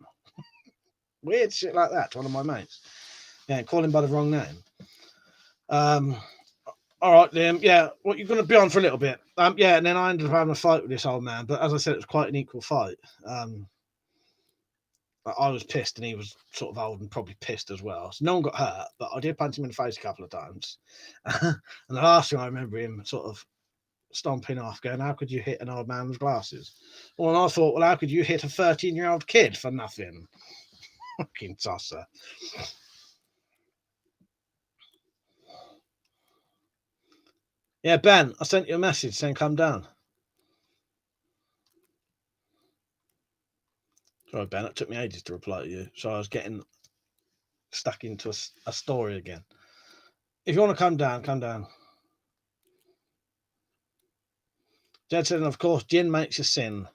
Weird shit like that to one of my mates. Yeah, call him by the wrong name. All right, Liam. Yeah, well, you're going to be on for a little bit. Yeah, and then I ended up having a fight with this old man. But as I said, it was quite an equal fight. I was pissed, and he was sort of old and probably pissed as well. So no one got hurt, but I did punch him in the face a couple of times. And the last thing I remember him sort of stomping off, going, "How could you hit an old man with glasses?" Well, and I thought, well, how could you hit a 13-year-old kid for nothing? Fucking tosser. Yeah, Ben, I sent you a message saying come down. Sorry, Ben, it took me ages to reply to you. So I was getting stuck into a story again. If you want to come down, come down. Jed said, and of course, gin makes you sin,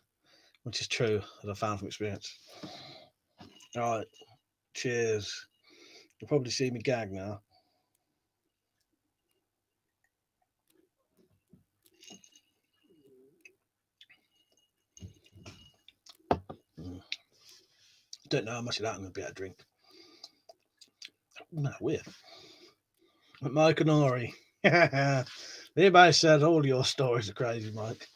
which is true, as I found from experience. All right, cheers. You'll probably see me gag now. Don't know how much of that I'm going to be able to drink. No, weird. Mike and Ori. Everybody said all your stories are crazy, Mike.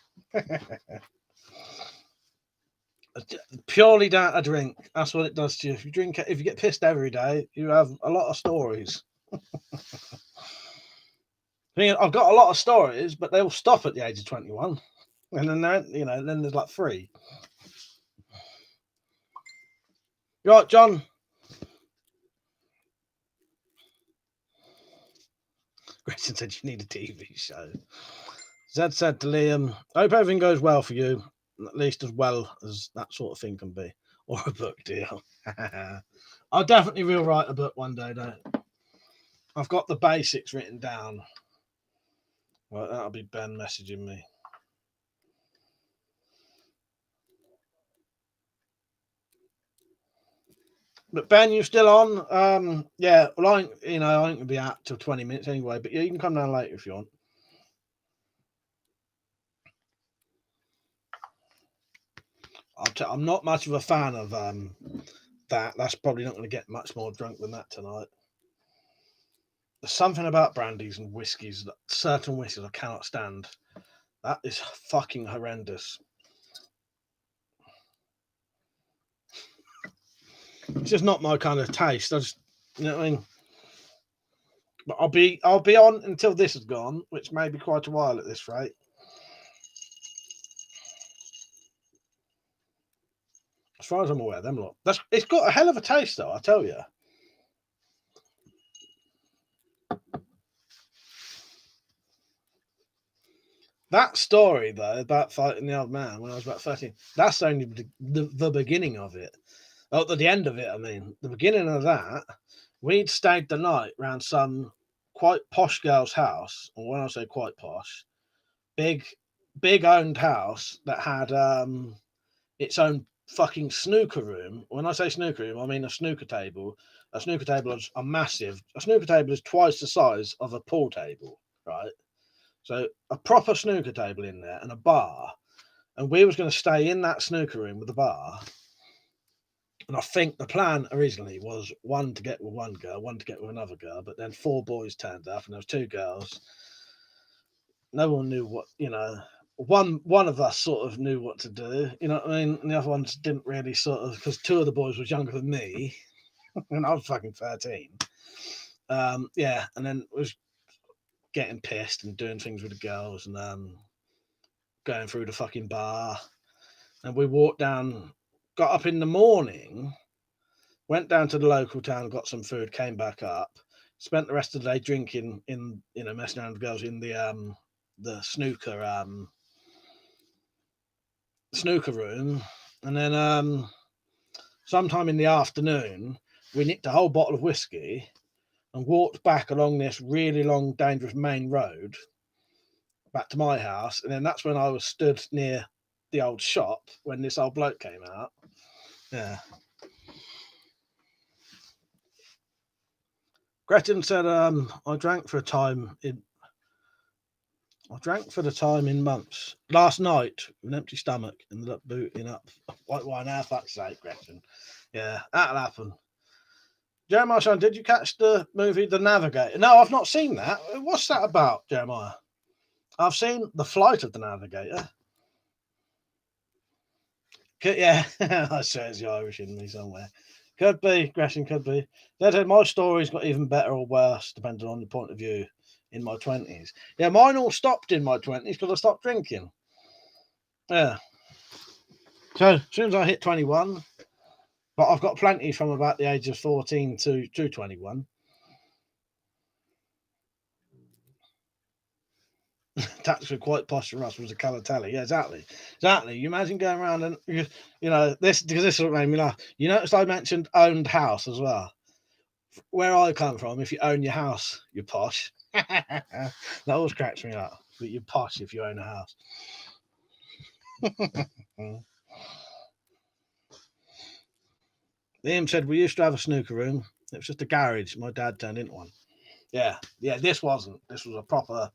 Purely down to drink. That's what it does to you. If you drink, if you get pissed every day, you have a lot of stories. I've got a lot of stories, but they all stop at the age of 21, and then then there's like 3. You right, John? Gretchen said you need a TV show. Zed said to Liam, I hope everything goes well for you, at least as well as that sort of thing can be. Or a book deal. I definitely will write a book one day, though. I've got the basics written down. Well, that'll be Ben messaging me. But Ben, you still on? Yeah. Well, I ain't gonna be out till 20 minutes anyway. But yeah, you can come down later if you want. I'm not much of a fan of that. That's probably not going to get much more drunk than that tonight. There's something about brandies and whiskies, certain whiskies I cannot stand. That is fucking horrendous. It's just not my kind of taste. I just, you know what I mean. But I'll be on until this is gone, which may be quite a while at this rate. As far as I'm aware, them lot. It's got a hell of a taste, though. I tell you. That story, though, about fighting the old man when I was about 13, that's only the beginning of it. Oh, at the end of it, I mean. The beginning of that, we'd stayed the night round some quite posh girl's house. And when I say quite posh, big owned house that had its own fucking snooker room. When I say snooker room, I mean a snooker table. A snooker table is a massive. A snooker table is twice the size of a pool table, right? So a proper snooker table in there and a bar, and we was going to stay in that snooker room with the bar. And I think the plan originally was one to get with one girl, one to get with another girl, but then 4 boys turned up and there was 2 girls. No one knew what, one of us sort of knew what to do, you know what I mean? And the other ones didn't really sort of, because 2 of the boys was younger than me, and I was fucking 13. Yeah, and then was getting pissed and doing things with the girls and going through the fucking bar. And we walked down, got up in the morning, went down to the local town, got some food, came back up, spent the rest of the day drinking in, messing around with girls in the snooker room. And then sometime in the afternoon, we nicked a whole bottle of whiskey and walked back along this really long, dangerous main road back to my house. And then that's when I was stood near the old shop when this old bloke came out. Yeah. Gretchen said, I drank for a time I drank for the time in months. Last night, with an empty stomach, ended up booting up white wine. Now, fuck's sake, Gretchen. Yeah, that'll happen. Jeremiah, son, did you catch the movie The Navigator? No, I've not seen that. What's that about, Jeremiah? I've seen The Flight of the Navigator. Yeah, I say it's the Irish in me somewhere. Could be, Gretchen, could be. My story's got even better or worse, depending on your point of view, in my 20s. Yeah, mine all stopped in my 20s because I stopped drinking. Yeah. So, as soon as I hit 21, but I've got plenty from about the age of 14 to 21. That's quite posh for us was a Calatali. Yeah, exactly. You imagine going around and this because this is what made me laugh. You noticed I mentioned owned house as well. Where I come from, if you own your house, you're posh. That always cracks me up. But you're posh if you own a house. Liam said we used to have a snooker room. It was just a garage. My dad turned into one. Yeah. This wasn't. This was a proper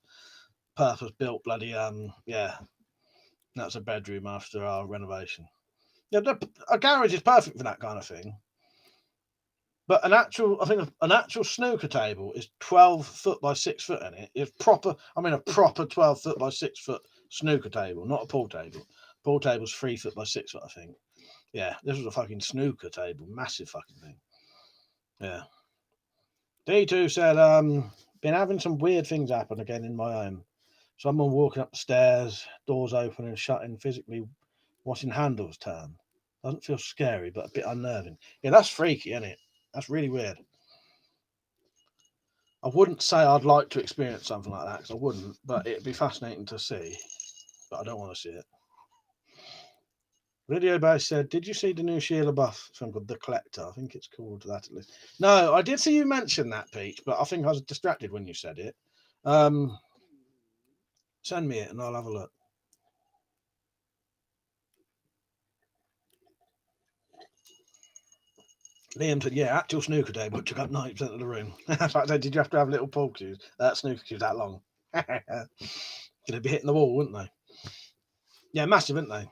purpose-built bloody that's a bedroom after our renovation. Yeah, a garage is perfect for that kind of thing. But an actual snooker table is 12 foot by 6 foot in it. It's proper. I mean, a proper 12 foot by 6 foot snooker table, not a pool table. Pool table's 3 foot by 6 foot, I think. Yeah, this was a fucking snooker table, massive fucking thing. Yeah. D2 said, been having some weird things happen again in my home. Someone walking up the stairs, doors open and shutting, physically watching handles turn. Doesn't feel scary, but a bit unnerving. Yeah, that's freaky, isn't it? That's really weird. I wouldn't say I'd like to experience something like that, because I wouldn't, but it'd be fascinating to see. But I don't want to see it. Video Base said, did you see the new Sheila Buff film called The Collector? I think it's called that at least. No, I did see you mention that, Peach, but I think I was distracted when you said it. Send me it and I'll have a look. Liam said, yeah, actual snooker table took up 90% of the room. In fact, I said, did you have to have little pool cues? Snooker cues that long? They'd be hitting the wall, wouldn't they? Yeah, massive, wouldn't they?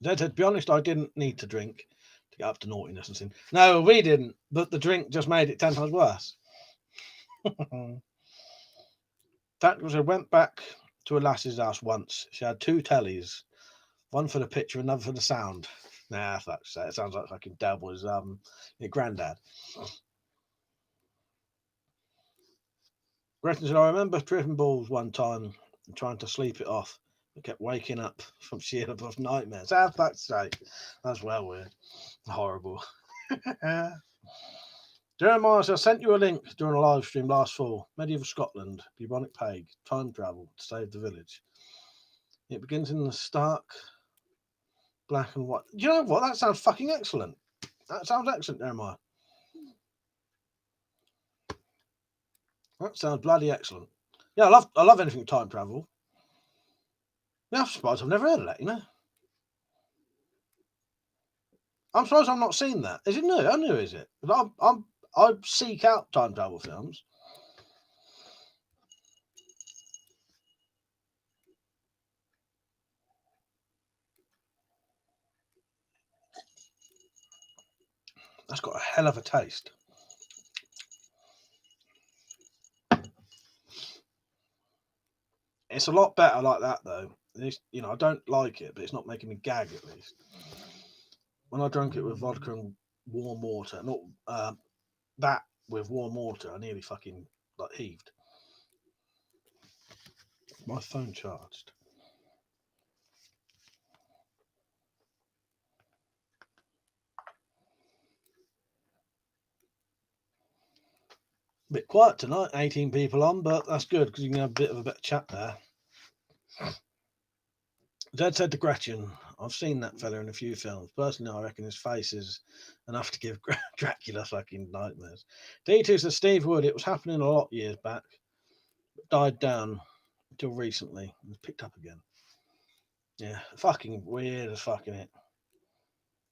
Zed said, to be honest, I didn't need to drink to get up to naughtiness and sin. No, we didn't, but the drink just made it 10 times worse. That was I went back to a lass's house once. She had 2 tellies, one for the picture, another for the sound. Nah, fuck's sake. It sounds like fucking Dad was your granddad. Gretchen said, I remember tripping balls one time and trying to sleep it off. I kept waking up from sheer above nightmares. Ah, fuck's sake. That's well weird. Horrible. Jeremiah said, I sent you a link during a live stream last fall. Medieval Scotland, bubonic plague, time travel to save the village. It begins in the stark black and white. You know what? That sounds fucking excellent. That sounds excellent, Jeremiah. That sounds bloody excellent. Yeah, I love anything time travel. Yeah, I'm surprised I've never heard of that, you know. I'm surprised I've not seen that. Is it new? How new is it? I seek out time travel films. That's got a hell of a taste. It's a lot better like that, though. I don't like it, but it's not making me gag, at least. When I drank it with vodka and warm water, not that with warm water, I nearly fucking heaved. My phone charged. Bit quiet tonight, 18 people on, but that's good because you can have a bit of a better chat there. Dad said to Gretchen, I've seen that fella in a few films. Personally, I reckon his face is enough to give Dracula fucking nightmares. D2 says Steve Wood, it was happening a lot years back, but died down until recently and was picked up again. Yeah, fucking weird as fucking it.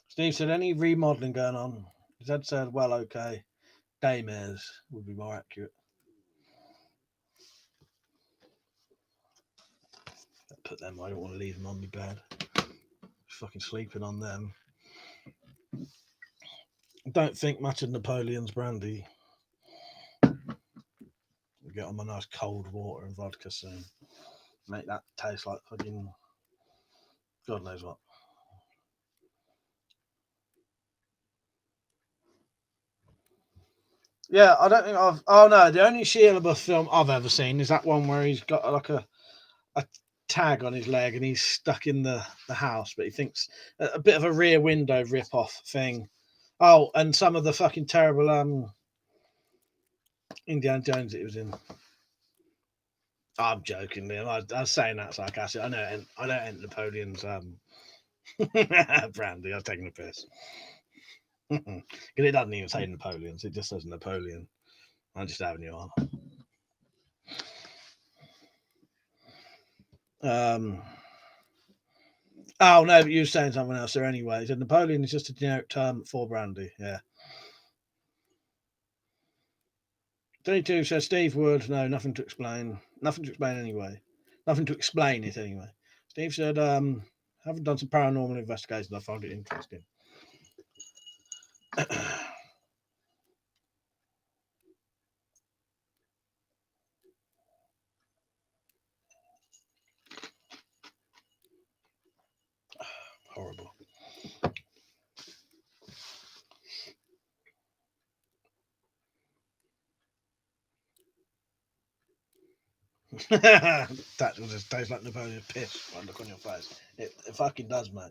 Steve said, any remodelling going on? Dad said, well, okay. Daymares would be more accurate. put them. I don't want to leave them on my bed. Fucking sleeping on them. I don't think much of Napoleon's brandy. We'll get on my nice cold water and vodka soon. Make that taste like fucking God knows what. Yeah, I don't think I've. Oh no, the only Shia LaBeouf film I've ever seen is that one where he's got like a tag on his leg and he's stuck in the house, but he thinks a bit of a Rear Window rip-off thing. Oh, and some of the fucking terrible Indiana Jones that he was in. I'm joking, Liam. I was saying that sarcastic. I know ain't Napoleon's brandy. I'm taking a piss. Because it doesn't even say Napoleon's, it just says Napoleon. I'm just having you on. Oh no, but you were saying something else there anyway. So Napoleon is just a generic term for brandy. Yeah. 32 says Steve Wood. No, nothing to explain. Nothing to explain anyway. Nothing to explain it anyway. Steve said, haven't done some paranormal investigations. I found it interesting. Horrible. That just tastes like Napoleon's piss. One look on your face. It fucking does, mate.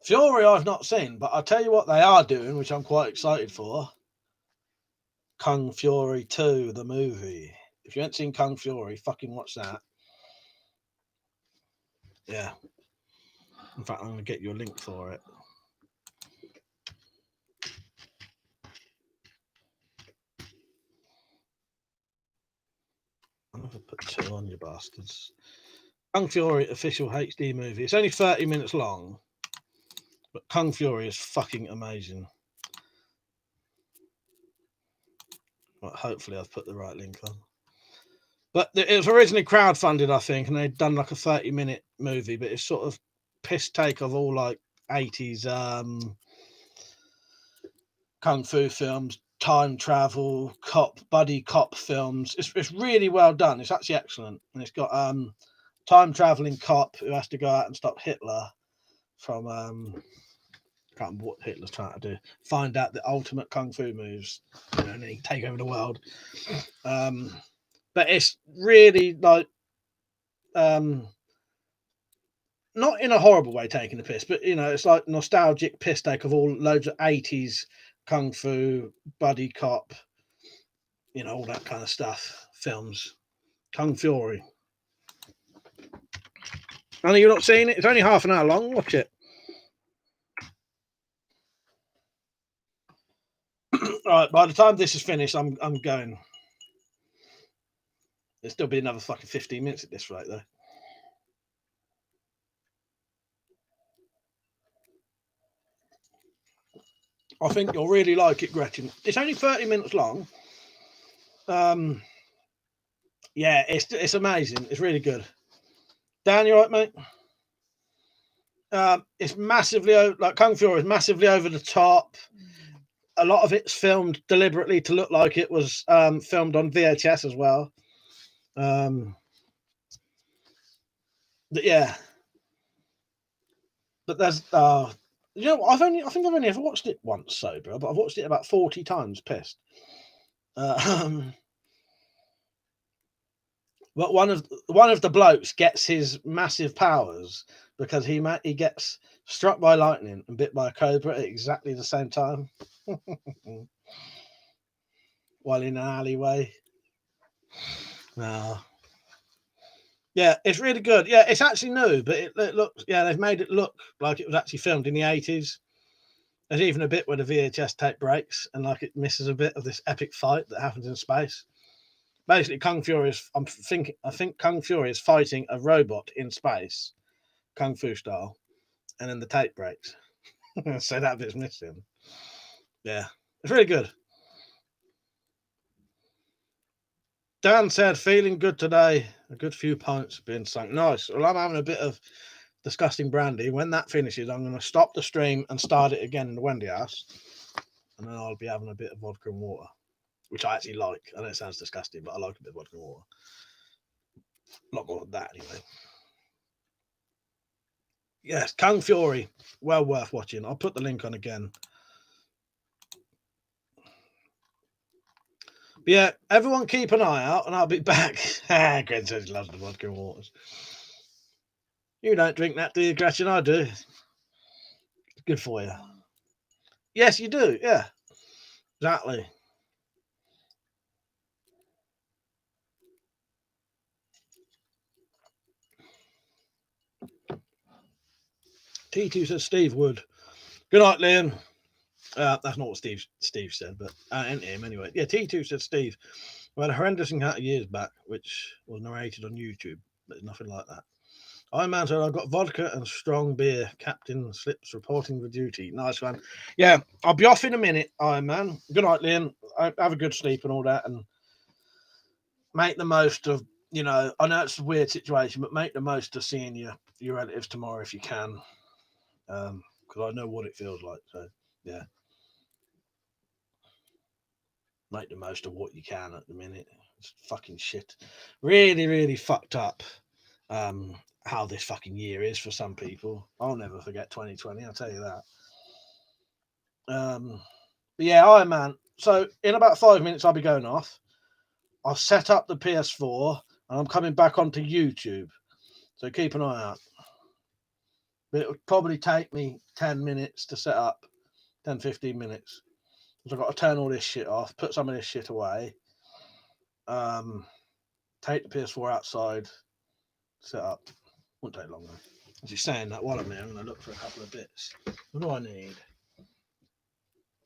Fury I've not seen, but I'll tell you what they are doing, which I'm quite excited for. Kung Fury 2, the movie. If you haven't seen Kung Fury, fucking watch that. Yeah. In fact, I'm going to get you a link for it. I'm going to put 2 on, you bastards. Kung Fury official HD movie. It's only 30 minutes long, but Kung Fury is fucking amazing. Well, hopefully I've put the right link on. But it was originally crowdfunded, I think, and they'd done like a 30-minute movie, but it's sort of piss take of all like 80s kung fu films, time travel, buddy cop films. It's really well done. It's actually excellent. And it's got time traveling cop who has to go out and stop Hitler from I can't remember what Hitler's trying to do. Find out the ultimate kung fu moves, and then he take over the world. But it's really like not in a horrible way taking the piss, but it's like nostalgic piss take of all loads of 80s kung fu, buddy cop, all that kind of stuff. Films. Kung Fury. I know you're not seeing it. It's only half an hour long. Watch it. Right, by the time this is finished, I'm going. There'll still be another fucking 15 minutes at this rate, though. I think you'll really like it, Gretchen. It's only 30 minutes long. Yeah, it's amazing. It's really good. Dan, you right, mate? It's massively like Kung Fury is massively over the top. A lot of it's filmed deliberately to look like it was filmed on VHS as well. But yeah, but there's I think I've only ever watched it once sober, but I've watched it about 40 times pissed. But one of the blokes gets his massive powers because he gets struck by lightning and bit by a cobra at exactly the same time while in an alleyway. Yeah, it's really good. Yeah, it's actually new, but it looks. Yeah, they've made it look like it was actually filmed in the 80s. There's even a bit where the VHS tape breaks and like it misses a bit of this epic fight that happens in space. Basically, Kung Fury is. I think Kung Fury is fighting a robot in space, Kung Fu style, and then the tape breaks, so that bit's missing. Yeah, it's really good. Dan said, feeling good today. A good few pints have been sunk. Nice. Well, I'm having a bit of disgusting brandy. When that finishes, I'm going to stop the stream and start it again in the Wendy house. And then I'll be having a bit of vodka and water, which I actually like. I know it sounds disgusting, but I like a bit of vodka and water. A lot more than that, anyway. Yes, Kung Fury. Well worth watching. I'll put the link on again. But yeah, everyone keep an eye out and I'll be back. Gren says he loves the vodka and waters. You don't drink that, do you, Gretchen? I do. It's good for you. Yes, you do. Yeah, exactly. T2 says Steve Wood. Good night, Liam. That's not what Steve said, but ain't him anyway. Yeah, T2 said Steve. We had a horrendous encounter years back, which was narrated on YouTube, but nothing like that. Iron Man said, I've got vodka and strong beer. Captain Slips reporting for duty. Nice one. Yeah, I'll be off in a minute, Iron Man. Good night, Liam. Have a good sleep and all that, and make the most of, I know it's a weird situation, but make the most of seeing your relatives tomorrow if you can, because I know what it feels like. So, yeah. Make the most of what you can at the minute. It's fucking shit. Really, really fucked up. How this fucking year is for some people. I'll never forget 2020. I'll tell you that. But yeah, Iron Man. So in about 5 minutes, I'll be going off. I'll set up the PS4 and I'm coming back onto YouTube. So keep an eye out. But it would probably take me 10 minutes to set up. 10, 15 minutes. So I've got to turn all this shit off, put some of this shit away. Take the PS4 outside, set up. Won't take long though. As you're saying that, while I'm there, I'm going to look for a couple of bits. What do I need?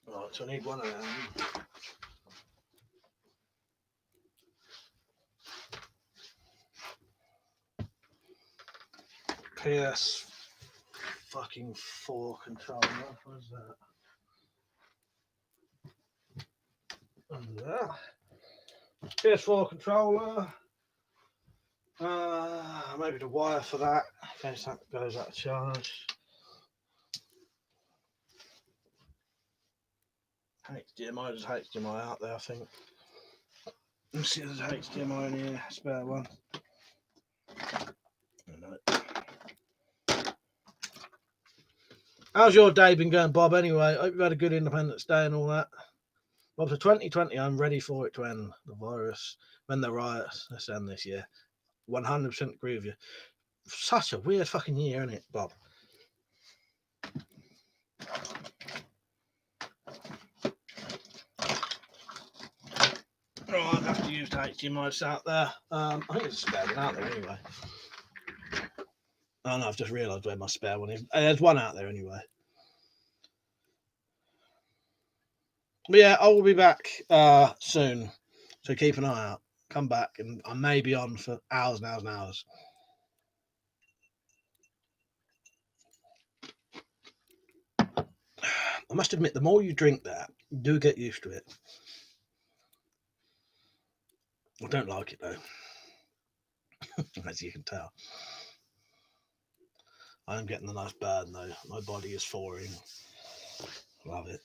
Right, so I need one of them. PS fucking 4 controller. Where's that? Under there. PS4 controller. Maybe the wire for that, in case that goes out of charge. HDMI, there's HDMI out there, I think. Let's see if there's HDMI in here, spare one. No. How's your day been going, Bob, anyway? I hope you've had a good Independence Day and all that. Well, for 2020, I'm ready for it to end. The virus, when the riots, let's end this year. 100% agree with you. Such a weird fucking year, isn't it, Bob? Right, I have to use the HDMI out there. I think there's a spare one out there anyway. Oh no, I've just realised where my spare one is. There's one out there anyway. But yeah, I will be back soon. So keep an eye out. Come back and I may be on for hours and hours and hours. I must admit, the more you drink that, you do get used to it. I don't like it though, as you can tell. I am getting a nice burn though. My body is thawing. Love it.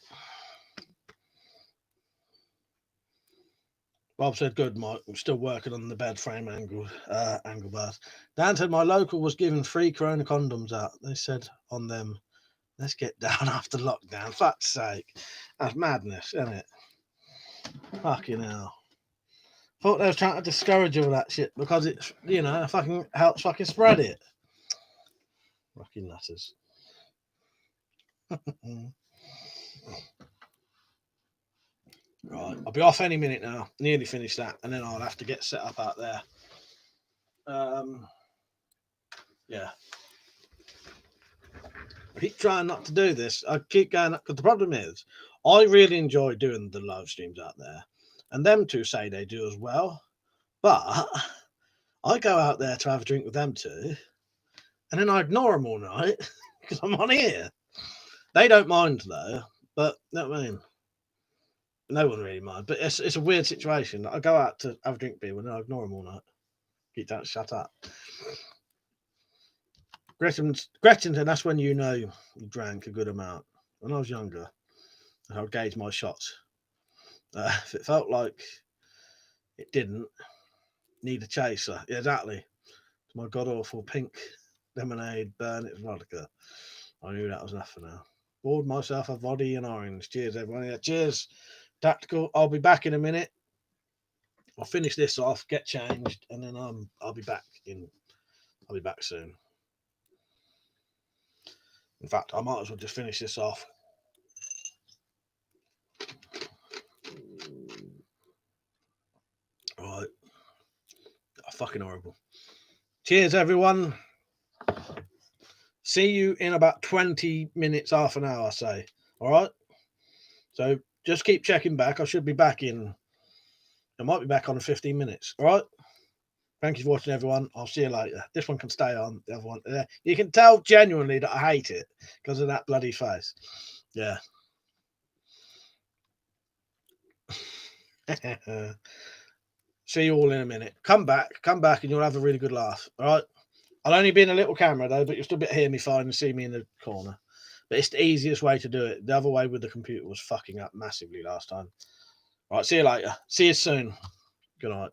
Bob said, good, Mike. I'm still working on the bed frame angle bars. Dan said, my local was giving free Corona condoms out. They said on them, let's get down after lockdown. Fuck's sake. That's madness, isn't it? Fucking hell. Thought they were trying to discourage all that shit because it's, fucking helps fucking spread it. Fucking nutters. Right, I'll be off any minute now. Nearly finished that, and then I'll have to get set up out there. Yeah. I keep trying not to do this. I keep going up because the problem is, I really enjoy doing the live streams out there, and them two say they do as well. But I go out there to have a drink with them two, and then I ignore them all night because I'm on here. They don't mind though, but you know what I mean. No one really mind, but it's a weird situation. I go out to have a drink beer, and I ignore them all night. Keep that, shut up. Gretchen, and that's when you know you drank a good amount. When I was younger, I would gauge my shots. If it felt like it didn't need a chaser, yeah, exactly. It's my god awful pink lemonade, burn it vodka. I knew that was enough for now. Poured myself a vodka and orange. Cheers, everyone. Yeah, cheers. Tactical. I'll be back in a minute. I'll finish this off, get changed, and then I'll be back I'll be back soon. In fact, I might as well just finish this off. All right. Oh, fucking horrible. Cheers, everyone. See you in about 20 minutes, half an hour, I say. All right. So just keep checking back. I should be back I might be back on in 15 minutes. All right. Thank you for watching, everyone. I'll see you later. This one can stay on. The other one, you can tell genuinely that I hate it because of that bloody face. Yeah. See you all in a minute. Come back, and you'll have a really good laugh. All right. I'll only be in a little camera though, but you'll still be able to hear me fine and see me in the corner. But it's the easiest way to do it. The other way with the computer was fucking up massively last time. All right. See you later. See you soon. Good night.